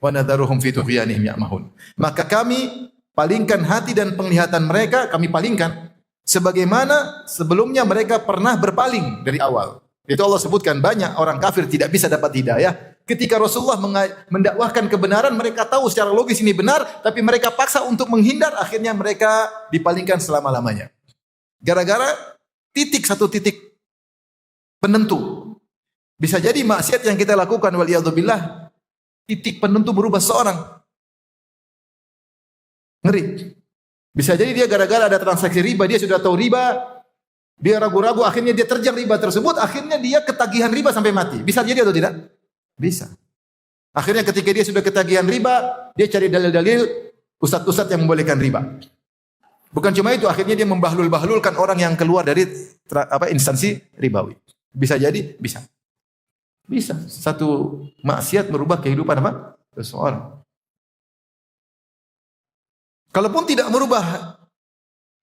wa nadharuhum fi tughyanihim ya'mahun. Maka kami palingkan hati dan penglihatan mereka, kami palingkan sebagaimana sebelumnya mereka pernah berpaling dari awal. Itu Allah sebutkan banyak orang kafir tidak bisa dapat hidayah. Ketika Rasulullah mendakwahkan kebenaran, mereka tahu secara logis ini benar, tapi mereka paksa untuk menghindar, akhirnya mereka dipalingkan selama-lamanya. Gara-gara satu titik penentu. Bisa jadi maksiat yang kita lakukan, waliyadzubillah, titik penentu berubah seorang. Ngeri. Bisa jadi dia gara-gara ada transaksi riba, dia sudah tahu riba, dia ragu-ragu, akhirnya dia terjang riba tersebut, akhirnya dia ketagihan riba sampai mati. Bisa jadi atau tidak? Bisa. Akhirnya ketika dia sudah ketagihan riba, dia cari dalil-dalil ustadz-ustadz yang membolehkan riba. Bukan cuma itu, akhirnya dia membahlul-bahlulkan orang yang keluar dari instansi ribawi. Bisa jadi? Bisa. Bisa. Satu maksiat merubah kehidupan apa? Seseorang. Kalaupun tidak merubah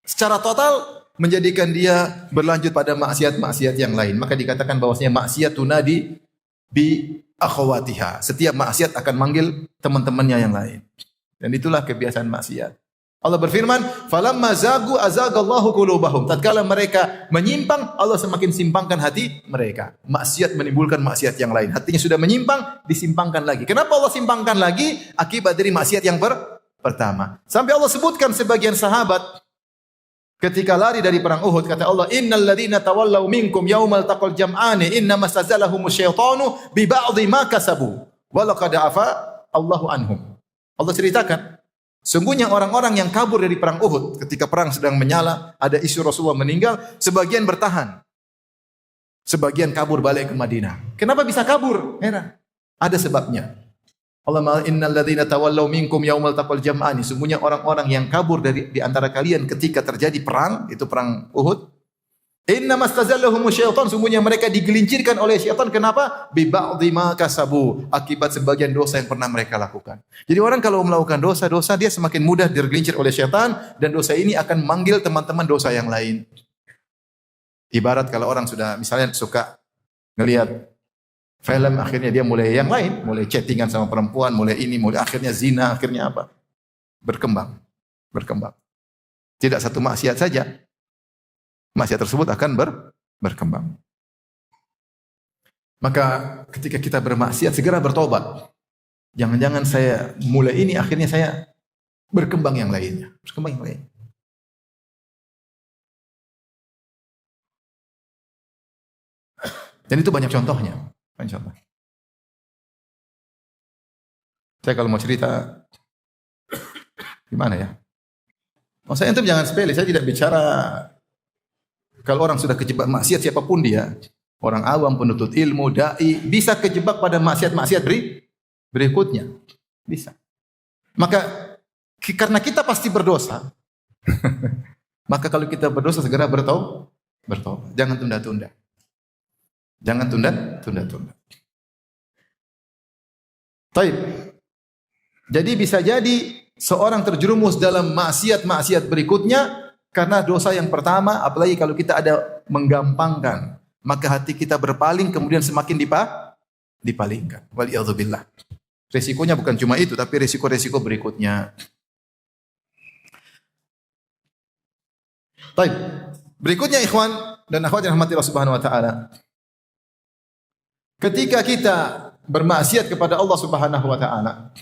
secara total, menjadikan dia berlanjut pada maksiat-maksiat yang lain. Maka dikatakan bahwasanya maksiat tunadi bi akhwatiha. Setiap maksiat akan manggil teman-temannya yang lain. Dan itulah kebiasaan maksiat. Allah berfirman, "Falamma zagu azagallahu qulubahum." Tatkala mereka menyimpang, Allah semakin simpangkan hati mereka. Maksiat menimbulkan maksiat yang lain. Hatinya sudah menyimpang, disimpangkan lagi. Kenapa Allah simpangkan lagi? Akibat dari maksiat yang pertama. Sampai Allah sebutkan sebagian sahabat ketika lari dari perang Uhud, kata Allah, "Innal ladzina tawallaw minkum yaumal taqal jam'ani innama stazalahumus syaitanu bi ba'dhi ma kasabu wa laqad afa Allahu anhum." Allah ceritakan, sungguhnya orang-orang yang kabur dari perang Uhud ketika perang sedang menyala, ada isu Rasulullah meninggal, sebagian bertahan. Sebagian kabur balik ke Madinah. Kenapa bisa kabur? Heran. Ada sebabnya. Allah ma'al innal ladzina tawallaw minkum yaumal taqal jam'ani. Sungguhnya orang-orang yang kabur dari di antara kalian ketika terjadi perang, itu perang Uhud. Innama stazallahumus syaitan, sungguhnya mereka digelincirkan oleh syaitan. Kenapa? Bi ba'dhi ma kasabu, akibat sebagian dosa yang pernah mereka lakukan. Jadi orang kalau melakukan dosa-dosa, dia semakin mudah tergelincir oleh syaitan, dan dosa ini akan manggil teman-teman dosa yang lain. Ibarat kalau orang sudah misalnya suka ngelihat film, akhirnya dia mulai yang lain, mulai chattingan sama perempuan, mulai ini, mulai akhirnya zina, akhirnya apa? Berkembang. Tidak satu maksiat saja, maksiat tersebut akan berkembang. Maka ketika kita bermaksiat, segera bertobat. Jangan-jangan saya mulai ini, akhirnya saya berkembang yang lainnya. Dan itu banyak contohnya. Saya kalau mau cerita, gimana ya? Saya itu jangan sepele, saya tidak bicara kalau orang sudah kejebak maksiat siapapun dia, orang awam, penuntut ilmu, dai, bisa kejebak pada maksiat-maksiat berikutnya. Bisa. Maka karena kita pasti berdosa, maka kalau kita berdosa segera bertobat. Jangan tunda-tunda. Taib. Jadi bisa jadi seorang terjerumus dalam maksiat-maksiat berikutnya karena dosa yang pertama, apalagi kalau kita ada menggampangkan, maka hati kita berpaling kemudian semakin dipalingkan. Waliyadzubillah. Resikonya bukan cuma itu, tapi resiko-resiko berikutnya. Taib. Berikutnya ikhwan dan akhwat yang rahmati Allah Subhanahu wa taala. Ketika kita bermaksiat kepada Allah Subhanahu wa taala,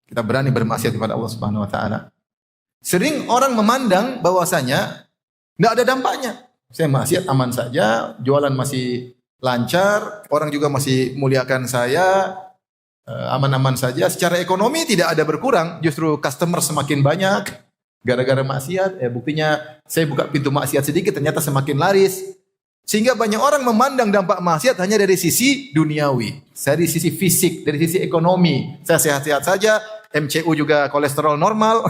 kita berani bermaksiat kepada Allah Subhanahu wa taala. Sering orang memandang bahwasanya enggak ada dampaknya. Saya maksiat aman saja, jualan masih lancar, orang juga masih muliakan saya, aman-aman saja. Secara ekonomi tidak ada berkurang, justru customer semakin banyak gara-gara maksiat. Buktinya saya buka pintu maksiat sedikit ternyata semakin laris. Sehingga banyak orang memandang dampak maksiat hanya dari sisi duniawi, dari sisi fisik, dari sisi ekonomi. Saya sehat-sehat saja, MCU juga kolesterol normal,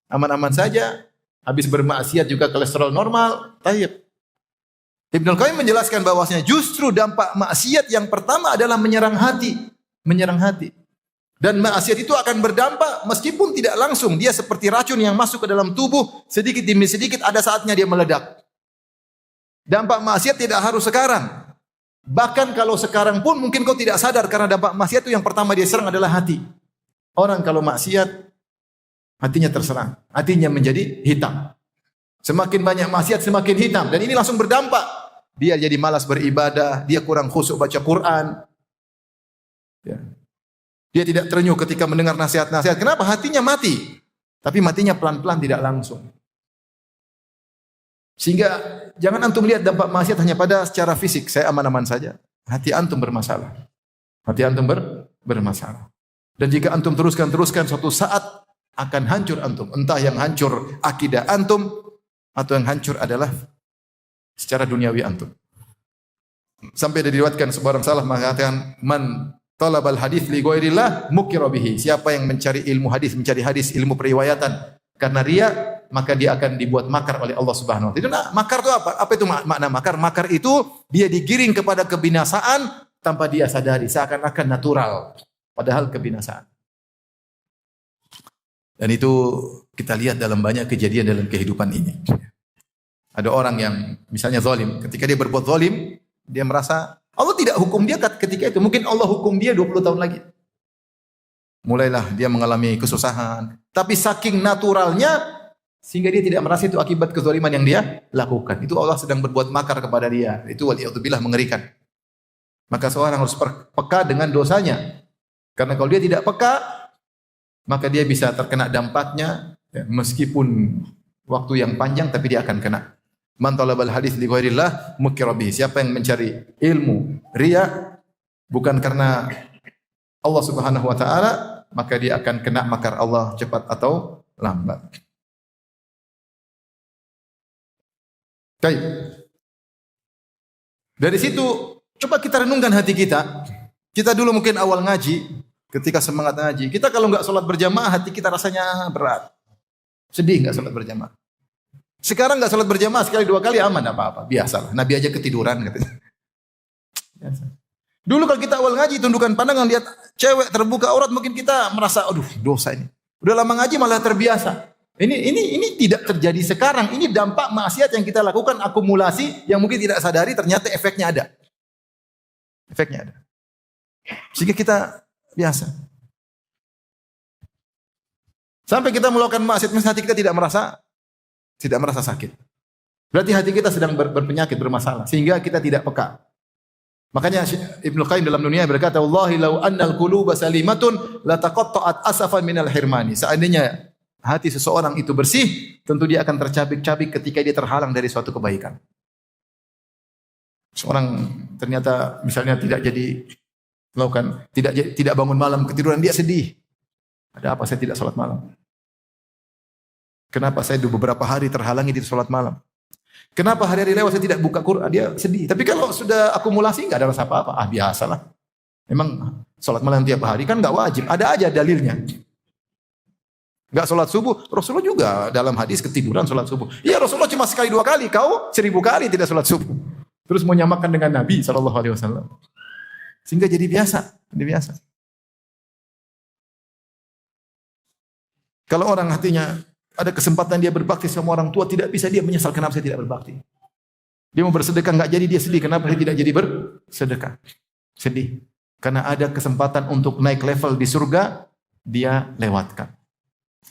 aman-aman saja. Habis bermaksiat juga kolesterol normal. Tayyib. Ibnu Qayyim menjelaskan bahwasanya justru dampak maksiat yang pertama adalah menyerang hati. Dan maksiat itu akan berdampak meskipun tidak langsung. Dia seperti racun yang masuk ke dalam tubuh, sedikit demi sedikit ada saatnya dia meledak. Dampak maksiat tidak harus sekarang. Bahkan kalau sekarang pun mungkin kau tidak sadar karena dampak maksiat itu yang pertama dia serang adalah hati. Orang kalau maksiat hatinya terserang, hatinya menjadi hitam. Semakin banyak maksiat semakin hitam dan ini langsung berdampak. Dia jadi malas beribadah, dia kurang khusyuk baca Quran. Ya. Dia tidak terenyuh ketika mendengar nasihat-nasihat. Kenapa? Hatinya mati. Tapi matinya pelan-pelan tidak langsung. Sehingga jangan antum lihat dampak maksiat hanya pada secara fisik. Saya aman-aman saja. Hati antum bermasalah. Bermasalah. Dan jika antum teruskan suatu saat akan hancur antum. Entah yang hancur akidah antum atau yang hancur adalah secara duniawi antum. Sampai diriwayatkan seorang salah mengatakan man talabal hadis li ghairillah mukira bihi. Siapa yang mencari ilmu hadis, mencari hadis ilmu periwayatan karena riya, maka dia akan dibuat makar oleh Allah Subhanahu wa taala. Itu makar itu apa? Apa itu makna makar? Makar itu dia digiring kepada kebinasaan tanpa dia sadari, seakan-akan natural padahal kebinasaan. Dan itu kita lihat dalam banyak kejadian dalam kehidupan ini. Ada orang yang misalnya zalim, ketika dia berbuat zalim, dia merasa Allah tidak hukum dia ketika itu. Mungkin Allah hukum dia 20 tahun lagi. Mulailah dia mengalami kesusahan. Tapi saking naturalnya, sehingga dia tidak merasa itu akibat kezaliman yang dia lakukan. Itu Allah sedang berbuat makar kepada dia. Itu waliyadzubillah mengerikan. Maka seorang harus peka dengan dosanya. Karena kalau dia tidak peka, maka dia bisa terkena dampaknya. Ya, meskipun waktu yang panjang, tapi dia akan kena. Man talabal hadis li ghairillah mukira bihi. Siapa yang mencari ilmu riya bukan karena Allah Subhanahu wa taala, maka dia akan kena makar Allah cepat atau lambat. Baik. Dari situ coba kita renungkan hati kita. Kita dulu mungkin awal ngaji, ketika semangat ngaji, kita kalau enggak salat berjamaah hati kita rasanya berat. Sedih enggak salat berjamaah. Sekarang enggak salat berjamaah sekali dua kali aman enggak apa-apa, biasalah. Nabi aja ketiduran katanya. Biasa. Dulu kalau kita awal ngaji tundukkan pandangan lihat cewek terbuka aurat mungkin kita merasa aduh dosa ini. Udah lama ngaji malah terbiasa. Ini tidak terjadi sekarang. Ini dampak maksiat yang kita lakukan akumulasi yang mungkin tidak sadari ternyata efeknya ada. Efeknya ada. Sehingga kita biasa. Sampai kita melakukan maksiat hati kita tidak merasa sakit. Berarti hati kita sedang berpenyakit, bermasalah sehingga kita tidak peka. Makanya Ibnu Qayyim dalam dunia berkata, "Wallahi law annal quluba salimatun la taqatta'at asafan minal hirmani." Seandainya hati seseorang itu bersih, tentu dia akan tercabik-cabik ketika dia terhalang dari suatu kebaikan. Seorang ternyata misalnya tidak jadi melakukan tidak bangun malam ketiduran, dia sedih. Ada apa saya tidak salat malam? Kenapa saya beberapa hari terhalangi di salat malam? Kenapa hari-hari lewat saya tidak buka Quran? Dia sedih. Tapi kalau sudah akumulasi enggak ada rasa apa-apa. Ah biasalah. Memang salat malam tiap hari kan enggak wajib. Ada aja dalilnya. Enggak salat subuh. Rasulullah juga dalam hadis ketiduran salat subuh. Iya Rasulullah cuma sekali dua kali. Kau 1000 kali tidak salat subuh. Terus mau nyamakan dengan Nabi SAW. Sehingga jadi biasa. Jadi biasa. Kalau orang hatinya ada kesempatan dia berbakti sama orang tua, tidak bisa, dia menyesal kenapa saya tidak berbakti. Dia mau bersedekah enggak jadi, dia sedih kenapa saya tidak jadi bersedekah. Sedih. Karena ada kesempatan untuk naik level di surga, dia lewatkan.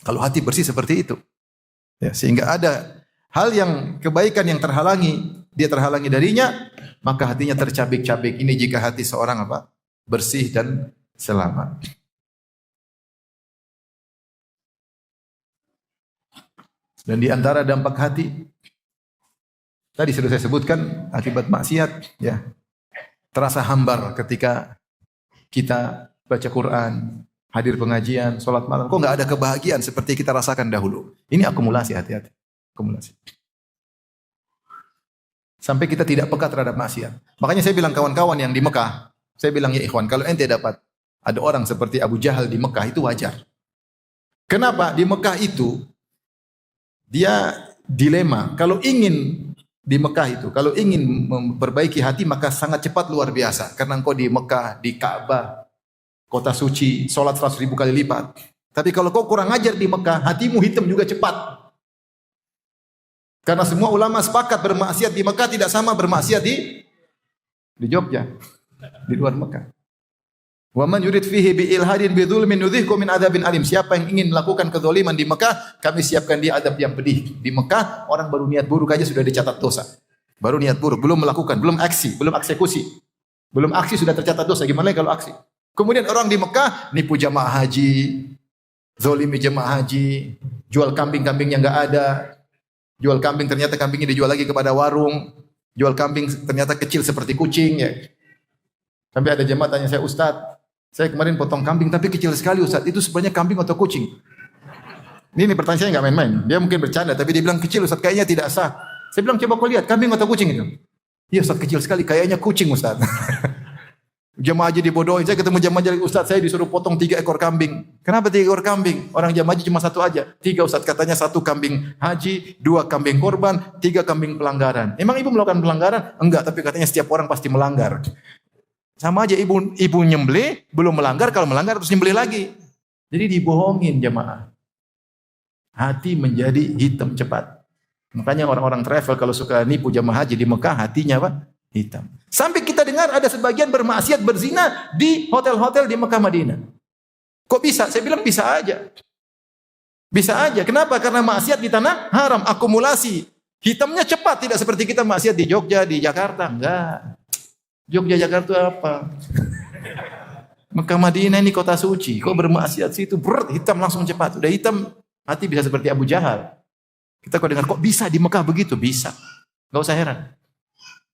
Kalau hati bersih seperti itu. Ya, sehingga ada hal yang kebaikan yang dia terhalangi darinya, maka hatinya tercabik-cabik. Ini jika hati seorang apa? Bersih dan selamat. Dan di antara dampak hati tadi sudah saya sebutkan akibat maksiat ya. Terasa hambar ketika kita baca Quran, hadir pengajian, salat malam. Kok enggak ada kebahagiaan seperti kita rasakan dahulu. Ini akumulasi, hati-hati. Akumulasi. Sampai kita tidak peka terhadap maksiat. Makanya saya bilang kawan-kawan yang di Mekah, saya bilang ya ikhwan, kalau ente dapat ada orang seperti Abu Jahal di Mekah itu wajar. Kenapa? Di Mekah itu dia dilema. Kalau ingin di Mekah itu, kalau ingin memperbaiki hati maka sangat cepat luar biasa. Karena engkau di Mekah, di Ka'bah, kota suci, sholat 100.000 kali lipat. Tapi kalau kau kurang ajar di Mekah, hatimu hitam juga cepat. Karena semua ulama sepakat bermaksiat di Mekah tidak sama bermaksiat di Jogja, di luar Mekah. Wa man yurid fihi bi ilhadin bi dzulmin nudhihku min adzabin alim. Siapa yang ingin melakukan kezaliman di Mekah, kami siapkan dia adab yang pedih. Di Mekah orang baru niat buruk aja sudah dicatat dosa. Baru niat buruk, belum melakukan, belum aksi, belum eksekusi. Belum aksi sudah tercatat dosa. Gimana kalau aksi? Kemudian orang di Mekah nipu jamaah haji, zalimi jamaah haji, jual kambing-kambing yang enggak ada. Jual kambing ternyata kambingnya dijual lagi kepada warung. Jual kambing ternyata kecil seperti kucing ya. Sampai ada jemaah tanya saya, "Ustaz, saya kemarin potong kambing tapi kecil sekali Ustaz. Itu sebenarnya kambing atau kucing?" Ini pertanyaan saya nggak main-main. Dia mungkin bercanda, tapi dia bilang kecil Ustaz, kayaknya tidak sah. Saya bilang coba kau lihat, kambing atau kucing itu? Iya Ustaz, kecil sekali, kayaknya kucing Ustaz. Jamaah haji dibodohin. Saya ketemu jamaah haji, Ustaz saya disuruh potong 3 ekor kambing. Kenapa 3 ekor kambing? Orang jamaah haji cuma 1 aja. 3 Ustaz, katanya 1 kambing haji, 2 kambing korban, 3 kambing pelanggaran. Emang ibu melakukan pelanggaran? Enggak, tapi katanya setiap orang pasti melanggar. Sama aja ibu nyembelih, belum melanggar, kalau melanggar terus nyembelih lagi. Jadi dibohongin jamaah. Hati menjadi hitam cepat. Makanya orang-orang travel kalau suka nipu jamaah haji di Mekah, hatinya apa? Hitam. Sampai kita dengar ada sebagian bermaksiat berzina di hotel-hotel di Mekah Madinah. Kok bisa? Saya bilang bisa aja. Bisa aja. Kenapa? Karena maksiat di tanah haram, akumulasi. Hitamnya cepat, tidak seperti kita maksiat di Jogja, di Jakarta. Enggak. Jogja, Jakarta apa? Mekah Madinah ini kota suci. Kok bermaksiat situ? Hitam langsung cepat. Udah hitam, hati bisa seperti Abu Jahal. Kita kok dengar, kok bisa di Mekah begitu? Bisa. Enggak usah heran.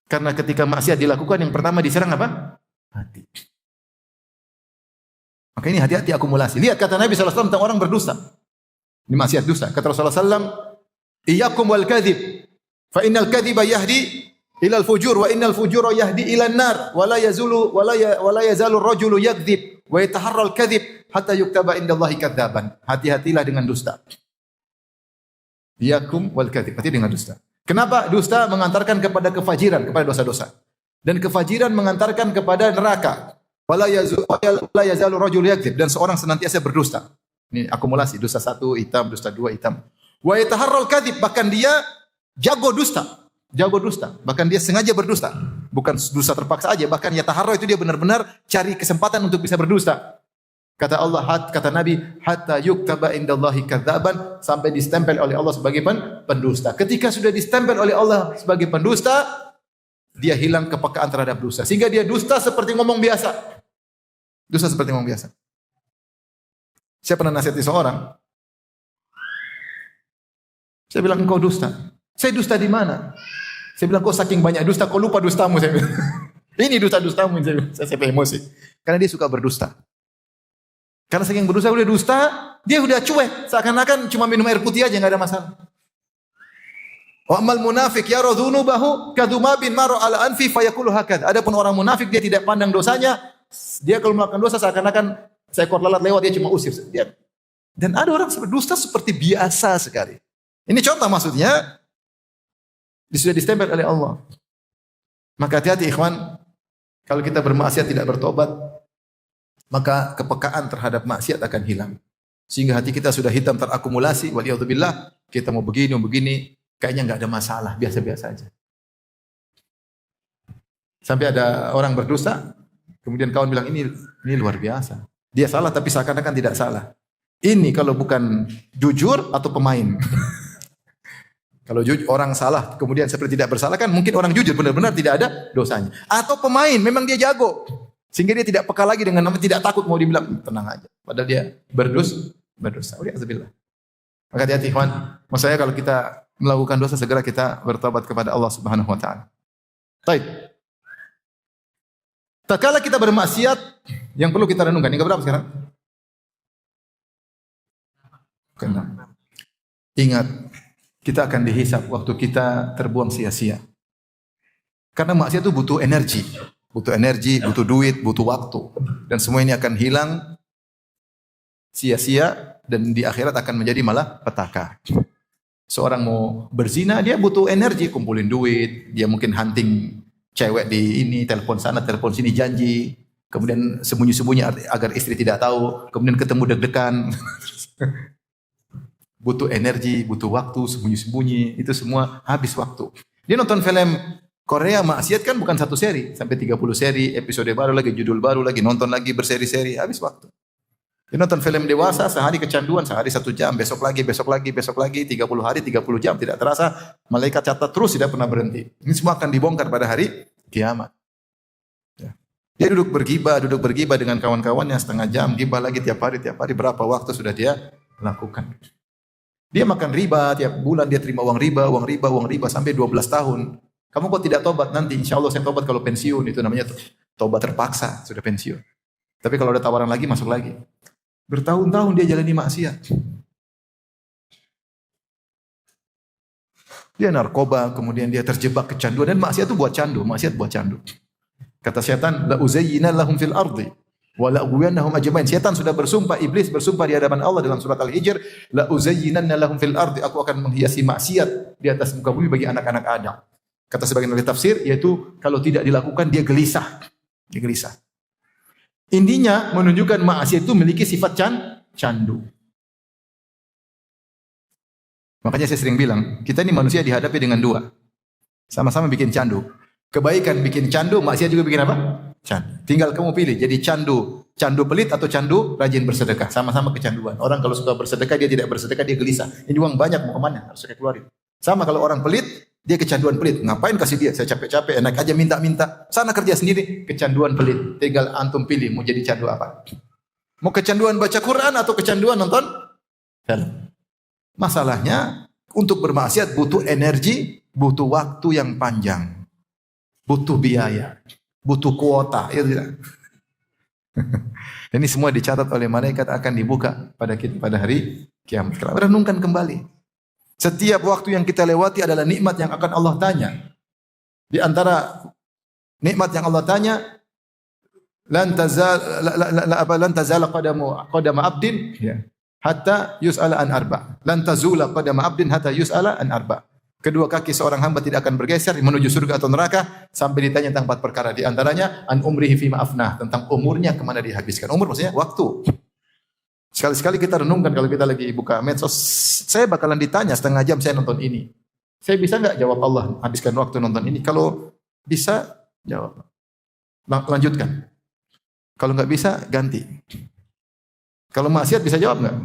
Karena ketika maksiat dilakukan, yang pertama diserang apa? Hati. Maka ini hati-hati akumulasi. Lihat kata Nabi SAW tentang orang berdusta. Ini maksiat dusta. Kata Rasulullah SAW, Iyyakum wal kadhib, fa innal kadhiba yahdi ilal fujur, wa innal fujura yahdi ilan nar, wa la yazalu rajulu yakdzib, wa yataharral kadhib, hatta yuktaba indallahi kadzaban. Hati-hatilah dengan dusta. Iyyakum wal kadhib, hati dengan dusta. Kenapa? Dusta mengantarkan kepada kefajiran, kepada dosa-dosa. Dan kefajiran mengantarkan kepada neraka. Wala yazalu rajul yakdzib, dan seorang senantiasa berdusta. Ini akumulasi, dusta 1 hitam, dusta 2 hitam. Wa yataharral kadzib, bahkan dia jago dusta. Jago dusta, bahkan dia sengaja berdusta. Bukan dusta terpaksa aja, bahkan yataharra itu dia benar-benar cari kesempatan untuk bisa berdusta. Kata Allah, kata Nabi, hatta yuktaba indallahi kadzaban, sampai distempel oleh Allah sebagai pendusta. Ketika sudah distempel oleh Allah sebagai pendusta, dia hilang kepekaan terhadap dusta. Sehingga dia dusta seperti ngomong biasa. Dusta seperti ngomong biasa. Saya pernah nasihati seorang. Saya bilang, engkau dusta. Saya dusta di mana? Saya bilang, kau saking banyak dusta, kau lupa dustamu. Saya bilang. Ini dusta-dustamu. Saya emosi. Karena dia suka berdusta. Karena saking berdusta, udah dusta, dia udah cuek. Seakan-akan cuma minum air putih aja, nggak ada masalah. Wa amal munafik yara dzunubahu kadhumabin mara ala anfi fayaqulu hakadha. Adapun orang munafik, dia tidak pandang dosanya. Dia kalau melakukan dosa seakan-akan seekor lalat lewat, dia cuma usir. Dan ada orang berdusta seperti biasa sekali. Ini contoh maksudnya, sudah distempel oleh Allah. Maka hati-hati ikhwan, kalau kita bermaksiat tidak bertobat, maka kepekaan terhadap maksiat akan hilang. Sehingga hati kita sudah hitam terakumulasi, waliyadzubillah, kita mau begini, kayaknya enggak ada masalah, biasa-biasa aja. Sampai ada orang berdosa, kemudian kawan bilang, ini luar biasa. Dia salah tapi seakan-akan tidak salah. Ini kalau bukan jujur atau pemain. Kalau orang salah kemudian seperti tidak bersalah, kan mungkin orang jujur benar-benar tidak ada dosanya. Atau pemain, memang dia jago. Sehingga dia tidak peka lagi dengan nama, tidak takut mau dibilang tenang aja. Padahal dia berdosa. Alhamdulillah. Maka hati-hati ikhwan. Maksud saya kalau kita melakukan dosa, segera kita bertobat kepada Allah Subhanahu wa taala. Baik. Tatkala kita bermaksiat, yang perlu kita renungkan, ini berapa sekarang? Keenam. Ingat, kita akan dihisap waktu kita terbuang sia-sia. Karena maksiat itu butuh energi, butuh duit, butuh waktu. Dan semua ini akan hilang sia-sia dan di akhirat akan menjadi malah petaka. Seorang mau berzina, dia butuh energi, kumpulin duit, dia mungkin hunting cewek di ini, telepon sana, telepon sini, janji. Kemudian sembunyi-sembunyi agar istri tidak tahu, kemudian ketemu deg-degan. Butuh energi, butuh waktu, sembunyi-sembunyi, itu semua habis waktu. Dia nonton film Korea maksiat kan bukan 1 seri, sampai 30 seri, episode baru lagi, judul baru lagi, nonton lagi berseri-seri, habis waktu. Dia nonton film dewasa, sehari kecanduan, sehari 1 jam, besok lagi, 30 hari, 30 jam, tidak terasa, malaikat catat terus, tidak pernah berhenti. Ini semua akan dibongkar pada hari kiamat. Ya. Dia duduk bergibah dengan kawan-kawannya setengah jam, gibah lagi tiap hari, berapa waktu sudah dia lakukan. Dia makan riba, tiap bulan dia terima uang riba, sampai 12 tahun. Kamu kok tidak tobat? Nanti insya Allah saya tobat kalau pensiun, itu namanya tobat terpaksa, sudah pensiun. Tapi kalau ada tawaran lagi, masuk lagi. Bertahun-tahun dia jalani maksiat. Dia narkoba, kemudian dia terjebak kecanduan dan maksiat itu buat candu, maksiat buat candu. Kata setan, la uzayyina lahum fil ardi wa la ughwiyannahum ajmain. Setan sudah bersumpah, iblis bersumpah di hadapan Allah dalam surat Al-Hijr, la uzayyinanna lahum fil ardi, aku akan menghiasi maksiat di atas muka bumi bagi anak-anak Adam. Kata sebagian ahli tafsir, yaitu kalau tidak dilakukan dia gelisah. Dia gelisah. Intinya menunjukkan maksiat itu memiliki sifat candu. Makanya saya sering bilang, kita ini manusia dihadapi dengan dua. Sama-sama bikin candu. Kebaikan bikin candu, maksiat juga bikin apa? Candu. Tinggal kamu pilih, jadi candu pelit atau candu rajin bersedekah. Sama-sama kecanduan. Orang kalau suka bersedekah, dia tidak bersedekah, dia gelisah. Ini uang banyak, mau kemana? Harus saya keluarin. Sama kalau orang pelit, dia kecanduan pelit. Ngapain kasih dia? Saya capek-capek, enak aja minta-minta. Sana kerja sendiri, kecanduan pelit. Tinggal antum pilih, mau jadi candu apa? Mau kecanduan baca Quran atau kecanduan nonton film? Masalahnya, untuk bermaksiat butuh energi, butuh waktu yang panjang. Butuh biaya, butuh kuota. Ya tidak? Ini semua dicatat oleh malaikat akan dibuka pada kita pada hari kiamat. Renungkan kembali. Setiap waktu yang kita lewati adalah nikmat yang akan Allah tanya. Di antara nikmat yang Allah tanya, lan tazala qadama abdin hatta yus'ala an arba. Lan tazula qadama abdin hatta yus'ala an arba. Kedua kaki seorang hamba tidak akan bergeser menuju surga atau neraka sampai ditanya tentang 4 perkara. Di antaranya an umrihi fima afnah, tentang umurnya kemana dihabiskan. Umur maksudnya waktu. Sekali-sekali kita renungkan kalau kita lagi buka medsos, saya bakalan ditanya setengah jam saya nonton ini. Saya bisa enggak jawab Allah habiskan waktu nonton ini? Kalau bisa jawab. Lanjutkan. Kalau enggak bisa ganti. Kalau maksiat bisa jawab enggak?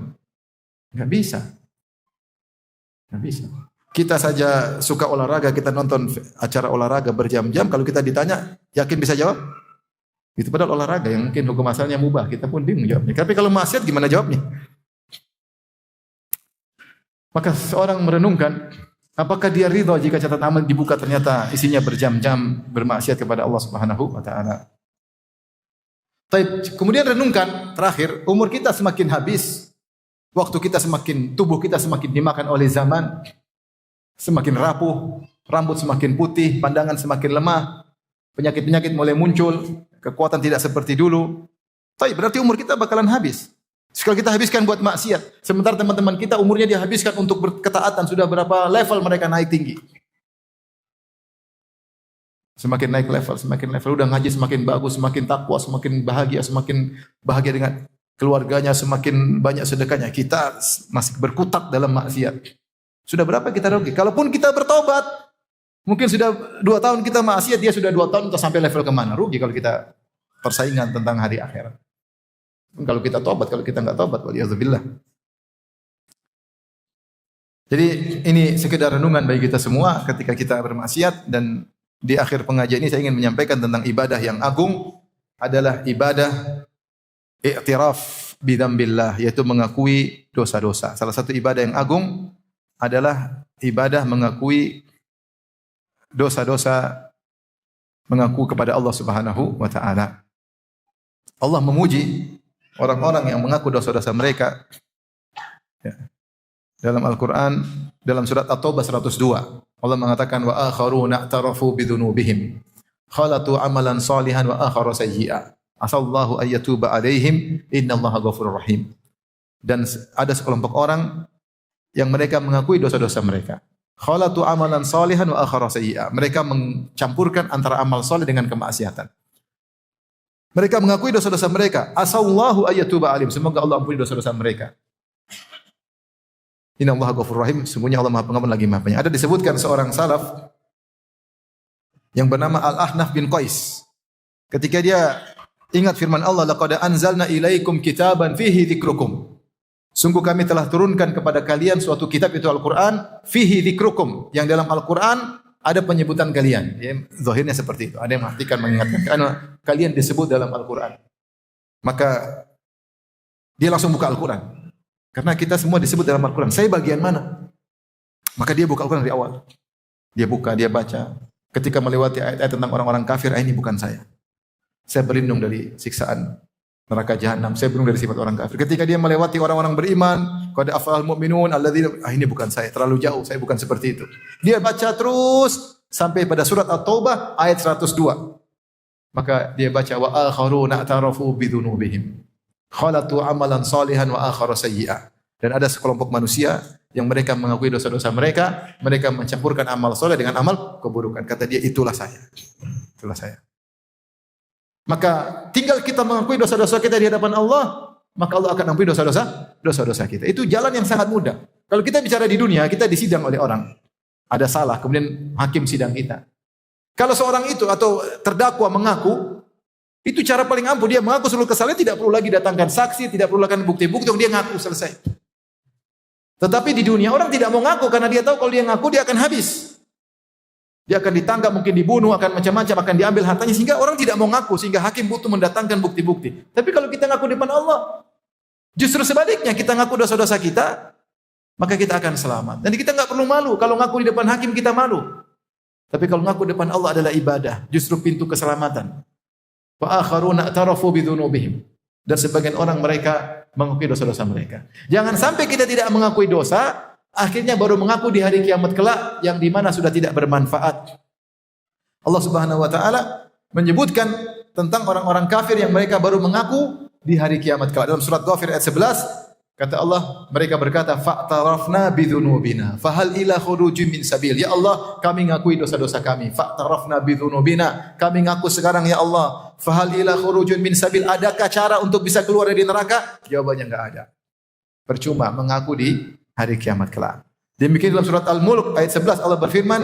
Enggak bisa. Enggak bisa. Kita saja suka olahraga, kita nonton acara olahraga berjam-jam, kalau kita ditanya, yakin bisa jawab? Itu padahal olahraga yang mungkin hukum asalnya mubah, kita pun bingung jawabnya. Tapi kalau maksiat gimana jawabnya? Maka seorang merenungkan, apakah dia ridha jika catatan amal dibuka ternyata isinya berjam-jam bermaksiat kepada Allah Subhanahu wa taala. Kemudian renungkan, terakhir, umur kita semakin habis, waktu kita semakin, tubuh kita semakin dimakan oleh zaman, semakin rapuh, rambut semakin putih, pandangan semakin lemah, penyakit-penyakit mulai muncul, kekuatan tidak seperti dulu. Berarti umur kita bakalan habis. Sekali kita habiskan buat maksiat, sementara teman-teman kita umurnya dihabiskan untuk berketaatan, sudah berapa level mereka naik tinggi. Semakin naik level, udah ngaji semakin bagus, semakin takwa, semakin bahagia dengan keluarganya, semakin banyak sedekahnya. Kita masih berkutat dalam maksiat. Sudah berapa kita rugi? Kalaupun kita bertobat, mungkin sudah 2 tahun kita maksiat, dia sudah 2 tahun untuk sampai level kemana? Rugi kalau kita persaingan tentang hari akhirat. Kalau kita tobat, kalau kita enggak tobat, waliyadzubillah. Jadi ini sekedar renungan bagi kita semua ketika kita bermaksiat, dan di akhir pengajian ini saya ingin menyampaikan tentang ibadah yang agung adalah ibadah i'tiraf bidzambillah, yaitu mengakui dosa-dosa. Salah satu ibadah yang agung adalah ibadah mengakui dosa-dosa, mengaku kepada Allah Subhanahu wa taala. Allah memuji orang-orang yang mengaku dosa-dosa mereka. Ya. Dalam Al-Qur'an, dalam surat At-Taubah 102, Allah mengatakan wa akharuna i'tarafu bidzunubihim khalatu amalan salihan wa akhara sayyi'a asallahu ayyatuba alaihim innallaha ghafurur rahim. Dan ada sekelompok orang yang mereka mengakui dosa-dosa mereka. Khalatu amalan salihan wa akhara sayyi'a. Mereka mencampurkan antara amal saleh dengan kemaksiatan. Mereka mengakui dosa-dosa mereka. Asallahu ayyatuba alim. Semoga Allah ampuni dosa-dosa mereka. Innallaha ghafurur rahim. Sungguhnya Allah Maha Pengampun lagi Maha Penyayang. Ada disebutkan seorang salaf yang bernama Al-Ahnaf bin Qais. Ketika dia ingat firman Allah, laqad anzalna ilaikum kitaban fihi dzikrukum. Sungguh kami telah turunkan kepada kalian suatu kitab, itu Al-Quran, fihi dzikrukum, yang dalam Al-Quran ada penyebutan kalian. Ya, zahirnya seperti itu. Ada yang mengartikan, mengingatkan karena kalian disebut dalam Al-Quran. Maka dia langsung buka Al-Quran. Karena kita semua disebut dalam Al-Quran. Saya bagian mana? Maka dia buka Al-Quran dari awal. Dia buka, dia baca. Ketika melewati ayat-ayat tentang orang-orang kafir, ini bukan saya. Saya berlindung dari siksaan neraka jahanam. Saya berlindung dari sifat orang kafir. Ketika dia melewati orang-orang beriman, qad aflahal mu'minun alladzina, ini bukan saya, terlalu jauh, saya bukan seperti itu. Dia baca terus sampai pada surat At-Taubah ayat 102. Maka dia baca wa akharuna atarafu bidzunubihim. Khalatu amalan salihan wa akhara sayyi'a. Dan ada sekelompok manusia yang mereka mengakui dosa-dosa mereka, mereka mencampurkan amal soleh dengan amal keburukan. Kata dia, itulah saya. Itulah saya. Maka tinggal kita mengakui dosa-dosa kita di hadapan Allah, maka Allah akan ampuni dosa-dosa kita. Itu jalan yang sangat mudah. Kalau kita bicara di dunia, kita disidang oleh orang. Ada salah, kemudian hakim sidang kita. Kalau seorang itu atau terdakwa mengaku, itu cara paling ampuh. Dia mengaku seluruh kesalahan, tidak perlu lagi datangkan saksi, tidak perlu lagi bukti-bukti, dia ngaku selesai. Tetapi di dunia orang tidak mau ngaku karena dia tahu kalau dia ngaku dia akan habis. Dia akan ditangkap, mungkin dibunuh, akan macam-macam, akan diambil hartanya, sehingga orang tidak mau ngaku, sehingga hakim butuh mendatangkan bukti-bukti. Tapi kalau kita ngaku di depan Allah, justru sebaliknya, kita ngaku dosa-dosa kita, maka kita akan selamat. Dan kita nggak perlu malu. Kalau ngaku di depan hakim kita malu. Tapi kalau ngaku di depan Allah adalah ibadah, justru pintu keselamatan. Wa akharuna atarafu bidzunubihim. Dan sebagian orang mereka mengakui dosa-dosa mereka. Jangan sampai kita tidak mengakui dosa, akhirnya baru mengaku di hari kiamat kelak yang di mana sudah tidak bermanfaat. Allah Subhanahu wa taala menyebutkan tentang orang-orang kafir yang mereka baru mengaku di hari kiamat kelak. Dalam surat Ghafir ayat 11 kata Allah, mereka berkata, fa'tarafna bidzunubina fahal ila khurujin min sabil. Ya Allah, kami ngakui dosa-dosa kami. Fa'tarafna bidzunubina, kami ngaku sekarang ya Allah. Fahal ila khurujin min sabil, adakah cara untuk bisa keluar dari neraka? Jawabannya enggak ada. Percuma mengaku di hari kiamat kelak. Demikian dalam surat Al-Mulk ayat 11 Allah berfirman,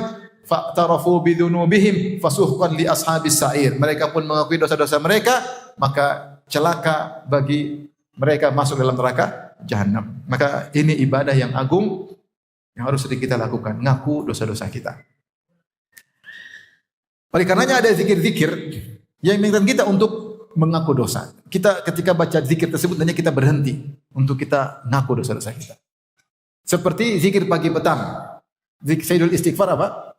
fa'tarafu bidzunubihim fasuhqan li ashabis sa'ir. Mereka pun mengakui dosa-dosa mereka, maka celaka bagi mereka masuk dalam neraka jahanam. Maka ini ibadah yang agung yang harus kita lakukan, ngaku dosa-dosa kita. Oleh karenanya ada zikir-zikir yang mengingatkan kita untuk mengaku dosa. Kita ketika baca zikir tersebut hanya kita berhenti untuk kita ngaku dosa-dosa kita. Seperti zikir pagi petang. Zikir Sayyidul Istighfar apa?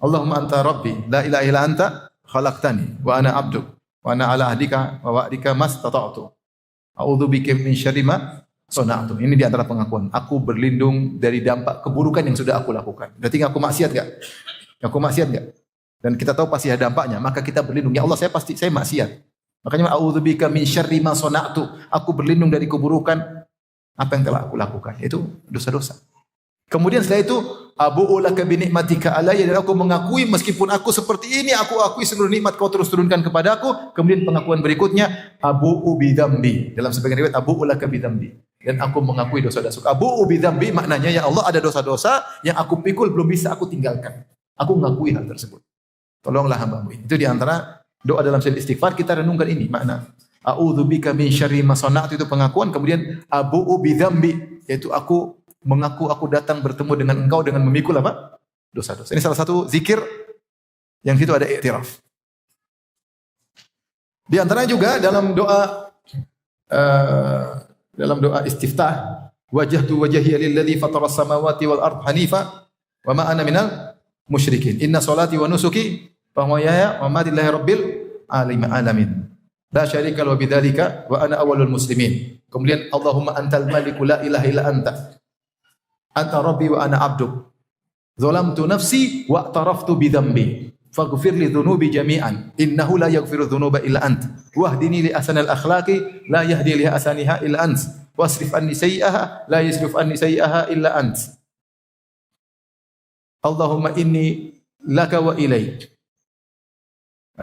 Allahumma anta rabbi, la ilaha illa anta khalaqtani wa ana abduk wa ana ala ahdika wa wa'dika mastata'tu. A'udzubika min syarri ma sana'tu. Ini di antara pengakuan. Aku berlindung dari dampak keburukan yang sudah aku lakukan. Berarti aku maksiat enggak? Aku maksiat enggak? Dan kita tahu pasti ada dampaknya, maka kita berlindung. Ya Allah, saya maksiat. Makanya a'udzubika min syarri ma sana'tu. Aku berlindung dari keburukan apa yang telah aku lakukan. Itu dosa-dosa. Kemudian setelah itu, abu'u laka bi ni'matika alayya, dan aku mengakui meskipun aku seperti ini, aku akui seluruh nikmat kau terus turunkan kepadaku. Kemudian pengakuan berikutnya, abu'u bi dzambi. Dalam sebagian riwayat, abu'u laka bi dzambi. Dan aku mengakui dosa-dosa. Abu'u bi dzambi maknanya, ya Allah, ada dosa-dosa yang aku pikul belum bisa aku tinggalkan. Aku mengakui hal tersebut. Tolonglah hamba-Mu ini. Itu di antara doa dalam sel istighfar, kita renungkan ini makna. A'udzubika min syarri ma sana'tu, itu pengakuan. Kemudian abu'u bi dzambi, yaitu aku mengaku aku datang bertemu dengan engkau dengan memikul apa? Dosa-dosa. Ini salah satu zikir yang situ ada iktiraf. Di antaranya juga dalam doa istiftah, wajjahtu wajhiya lilladzi fataras samawati wal ard hanifa wa ma ana minal musyrikin. Inna salati wa nusuki wa mahyaya wa mamati lillahi rabbil alamin. La syarika lahu bidzalika wa ana awwalul muslimin. Kemudian Allahumma antal maliku la ilaha illa anta. Anta rabbi wa ana abduk. Zalamtu nafsi wa i'taraftu bi dhanbi. Faghfir li dhunubi jami'an. Innahu la yaghfiru dhunuba illa ant. Wahdini li ahsanil akhlaqi la yahdi li ahsaniha illa ant. Wasrif anni sayyi'aha la yasrif anni sayyi'aha illa ant. Allahumma inni laka wa ilaik.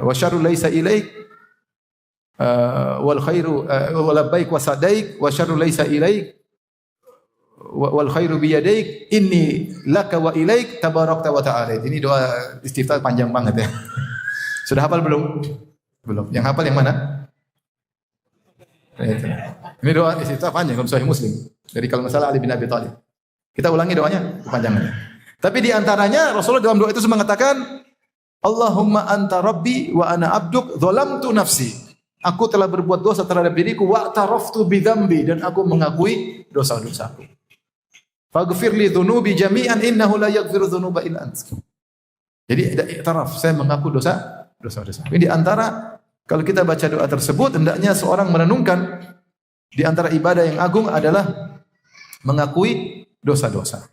Wa syarru laysa ilaik. Wal khairu wa labbaik wa sadaik wa syarru laysa ilaik. Wal khairu biyadaik inni laka wa ilaik tabarakta wa ta'ala. Ini doa istiftah panjang banget ya. Sudah hafal belum? Belum. Yang hafal yang mana? Ini doa istiftah panjang dalam Sahih Muslim. Dari kalau masalah Ali bin Abi Thalib. Kita ulangi doanya kepanjangannya. Tapi di antaranya Rasulullah dalam doa itu mengatakan, Allahumma anta rabbi wa ana abduk dzalamtu nafsi. Aku telah berbuat dosa terhadap diriku wa taraftu bi dzambi, dan aku mengakui dosa-dosaku. Faghfir li dzunubi jami'an innahu la yaghfiru dzunuba illa ant. Jadi ada iktiraf, saya mengaku dosa-dosa. Ini di antara Kalau kita baca doa tersebut, hendaknya seorang merenungkan di antara ibadah yang agung adalah mengakui dosa-dosa.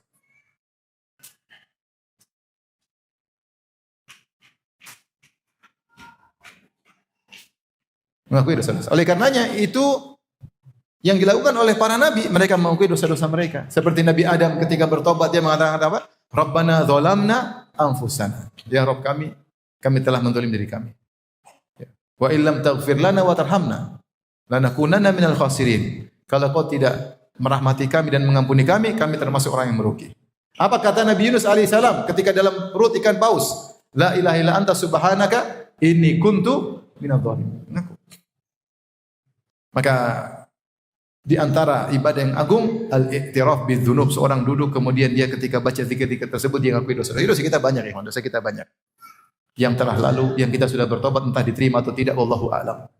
Mengakui dosa-dosa. Oleh karenanya itu yang dilakukan oleh para nabi, mereka mengakui dosa-dosa mereka. Seperti Nabi Adam ketika bertobat dia mengatakan apa? Rabbana dzalamna anfusana. Ya Rabb kami telah menzalim diri kami. Wa illam taghfir lana wa tarhamna lanakunanna minal khasirin. Kalau kau tidak merahmati kami dan mengampuni kami termasuk orang yang merugi. Apa kata Nabi Yunus alaihissalam ketika dalam perut ikan paus? La ilaha illa anta subhanaka inni kuntu minadh dhalimin. Maka di antara ibadah yang agung al-i'tiraf bidzunub, seorang duduk kemudian dia ketika baca zikir-zikir tersebut dia ngakui dosa. Dosa kita banyak ya, dosa kita banyak. Yang telah lalu, yang kita sudah bertobat entah diterima atau tidak, wallahu a'lam.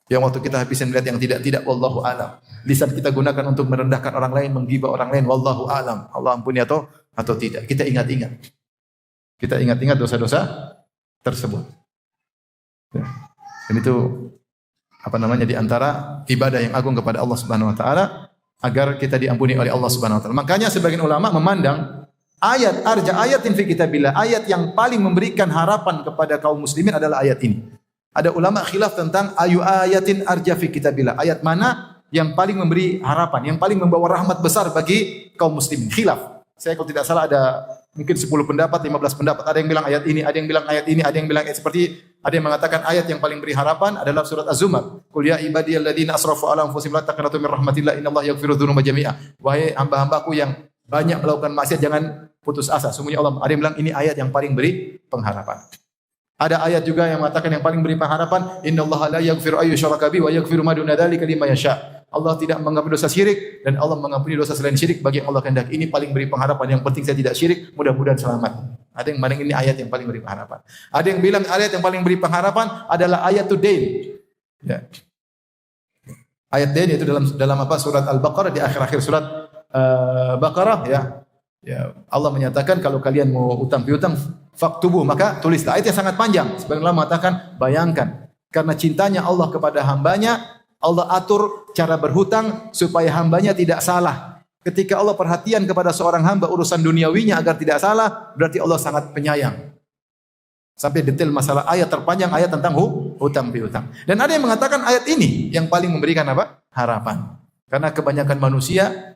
Yang waktu kita habisin melihat yang tidak, wallahu a'lam. Lisan kita gunakan untuk merendahkan orang lain, menggibah orang lain, wallahu a'lam. Allah ampuni atau tidak. Kita ingat-ingat. Kita ingat-ingat dosa-dosa tersebut. Dan itu di antara ibadah yang agung kepada Allah Subhanahu wa taala agar kita diampuni oleh Allah Subhanahu wa taala. Makanya sebagian ulama memandang ayatin fi kitabillah, ayat yang paling memberikan harapan kepada kaum muslimin adalah ayat ini. Ada ulama khilaf tentang ayu ayatin arja fi kitabillah, ayat mana yang paling memberi harapan, yang paling membawa rahmat besar bagi kaum muslimin. Khilaf. Saya kalau tidak salah ada mungkin 10 pendapat, 15 pendapat. Ada yang bilang ayat ini, ada yang bilang ayat ini, ada yang bilang ayat seperti, ada yang mengatakan ayat yang paling beri harapan adalah surat Az-Zumar. Qul ya ibadiyalladzina asrafu ala anfusihim la taqnatu min rahmatillah innallaha yaghfiru dzunuba jami'a. Wahai hamba-hambaku yang banyak melakukan maksiat, jangan putus asa. Sungguhnya Allah, ada yang bilang ini ayat yang paling beri pengharapan. Ada ayat juga yang mengatakan yang paling beri pengharapan, innallaha la yaghfiru ayyushraka bihi wa yaghfiru ma duna dzalika liman yasha. Allah tidak mengampuni dosa syirik dan Allah mengampuni dosa selain syirik bagi yang Allah kehendaki. Ini paling beri pengharapan. Yang penting saya tidak syirik, mudah-mudahan selamat. Ada yang bilang ini ayat yang paling beri pengharapan. Ada yang bilang ayat yang paling beri pengharapan adalah ayat dain. Ya. Ayat dain itu dalam apa surat Al-Baqarah, di akhir-akhir surat Baqarah ya. Ya, Allah menyatakan kalau kalian mau utang piutang faktubu, maka tulislah. Ayat yang sangat panjang. Sebagian ulama mengatakan bayangkan karena cintanya Allah kepada hambanya, Allah atur cara berhutang supaya hambanya tidak salah. Ketika Allah perhatian kepada seorang hamba urusan duniawinya agar tidak salah, berarti Allah sangat penyayang. Sampai detail masalah ayat terpanjang ayat tentang hutang piutang. Dan ada yang mengatakan ayat ini yang paling memberikan apa? Harapan. Karena kebanyakan manusia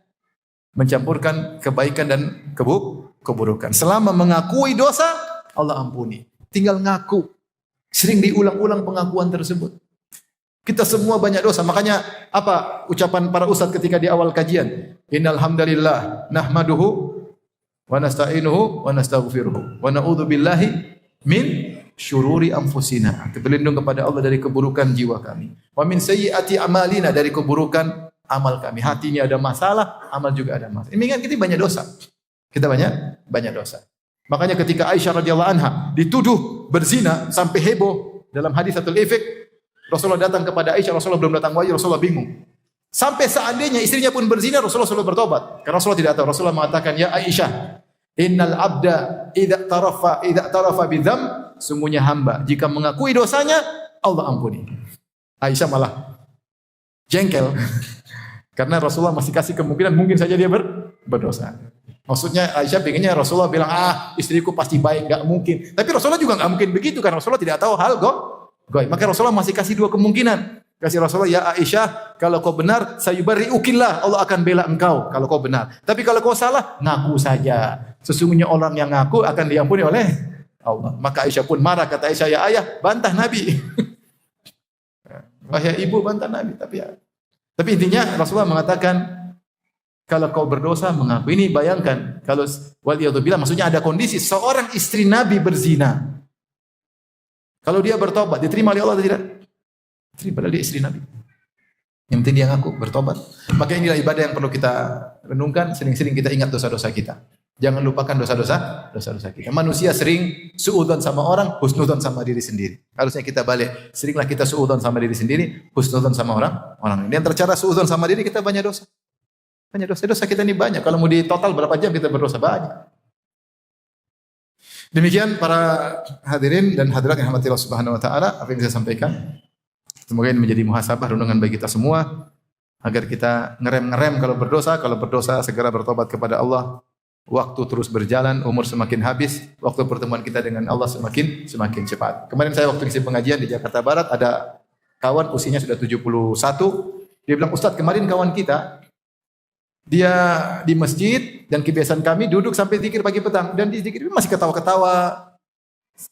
mencampurkan kebaikan dan keburukan. Selama mengakui dosa, Allah ampuni. Tinggal ngaku. Sering diulang-ulang pengakuan tersebut. Kita semua banyak dosa. Makanya apa ucapan para ustaz ketika di awal kajian? Innal hamdalillah nahmaduhu wa nasta'inuhu wa nastaghfiruhu wa na'udzu billahi min syururi anfusina. Berlindung kepada Allah dari keburukan jiwa kami. Wa min sayyiati amalina, dari keburukan amal kami. Hatinya ada masalah, amal juga ada masalah. Ini kan kita banyak dosa. Kita banyak dosa. Makanya ketika Aisyah radhiyallahu anha dituduh berzina sampai heboh dalam hadis Atul Ifk, Rasulullah datang kepada Aisyah, Rasulullah belum datang wahyu, Rasulullah bingung. Sampai seandainya istrinya pun berzina, Rasulullah selalu bertobat. Karena Rasulullah tidak tahu. Rasulullah mengatakan, "Ya Aisyah, innal abda idza tarafa bidzam", sungguhnya hamba jika mengakui dosanya, Allah ampuni. Aisyah malah jengkel. Karena Rasulullah masih kasih kemungkinan mungkin saja dia berdosa. Maksudnya Aisyah pengennya Rasulullah bilang, istriku pasti baik, enggak mungkin. Tapi Rasulullah juga enggak mungkin begitu karena Rasulullah tidak tahu hal gaib. Maka Rasulullah masih kasih dua kemungkinan. Kasih Rasulullah, ya Aisyah, kalau kau benar, sayubarri'ukillah, Allah akan bela engkau kalau kau benar. Tapi kalau kau salah, ngaku saja. Sesungguhnya orang yang ngaku akan diampuni oleh Allah. Maka Aisyah pun marah, kata Aisyah, ya ayah, bantah Nabi. Wahai ibu, bantah Nabi. Tapi intinya Rasulullah mengatakan, kalau kau berdosa, mengaku. Ini bayangkan, kalau waliyadzubillah, maksudnya ada kondisi, seorang istri Nabi berzina. Kalau dia bertobat, diterima oleh Allah atau tidak? Diterima, dia istri Nabi. Yang penting dia ngaku, bertobat. Maka inilah ibadah yang perlu kita renungkan, sering-sering kita ingat dosa-dosa kita. Jangan lupakan dosa-dosa kita. Manusia sering suudzon sama orang, husnudzon sama diri sendiri. Harusnya kita balik. Seringlah kita suudzon sama diri sendiri, husnudzon sama orang. Ini antara cara suudzon sama diri kita banyak dosa. Banyak dosa kita ini banyak. Kalau mau di total berapa jam kita berdosa banyak. Demikian para hadirin dan hadirat yang rahmatillah subhanahu wa ta'ala, apa yang saya sampaikan. Semoga ini menjadi muhasabah renungan bagi kita semua agar kita ngerem kalau berdosa segera bertobat kepada Allah. Waktu terus berjalan, umur semakin habis, waktu pertemuan kita dengan Allah semakin cepat. Kemarin saya waktu ngisi pengajian di Jakarta Barat, ada kawan usianya sudah 71. Dia bilang, "Ustaz, kemarin kawan kita dia di masjid dan kebiasaan kami duduk sampai zikir pagi petang, dan di zikir masih ketawa-ketawa.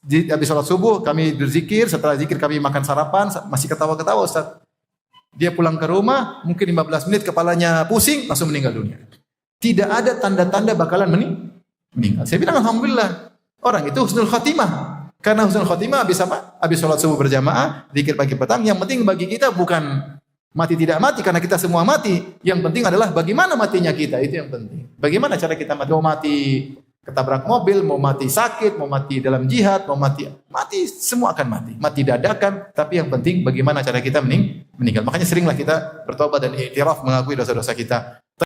Habis sholat subuh kami berzikir, setelah zikir kami makan sarapan, masih ketawa-ketawa Ustaz. Dia pulang ke rumah, mungkin 15 menit kepalanya pusing, langsung meninggal dunia. Tidak ada tanda-tanda bakalan meninggal." Saya bilang alhamdulillah, orang itu husnul khatimah. Karena husnul khatimah habis apa? Habis sholat subuh berjamaah, zikir pagi petang. Yang penting bagi kita bukan mati tidak mati, karena kita semua mati. Yang penting adalah bagaimana matinya kita, itu yang penting. Bagaimana cara kita mati? Mau mati ketabrak mobil, mau mati sakit, mau mati dalam jihad, mau mati semua akan mati. Mati dadakan, tapi yang penting bagaimana cara kita meninggal. Makanya seringlah kita bertobat dan iktiraf, mengakui dosa-dosa kita.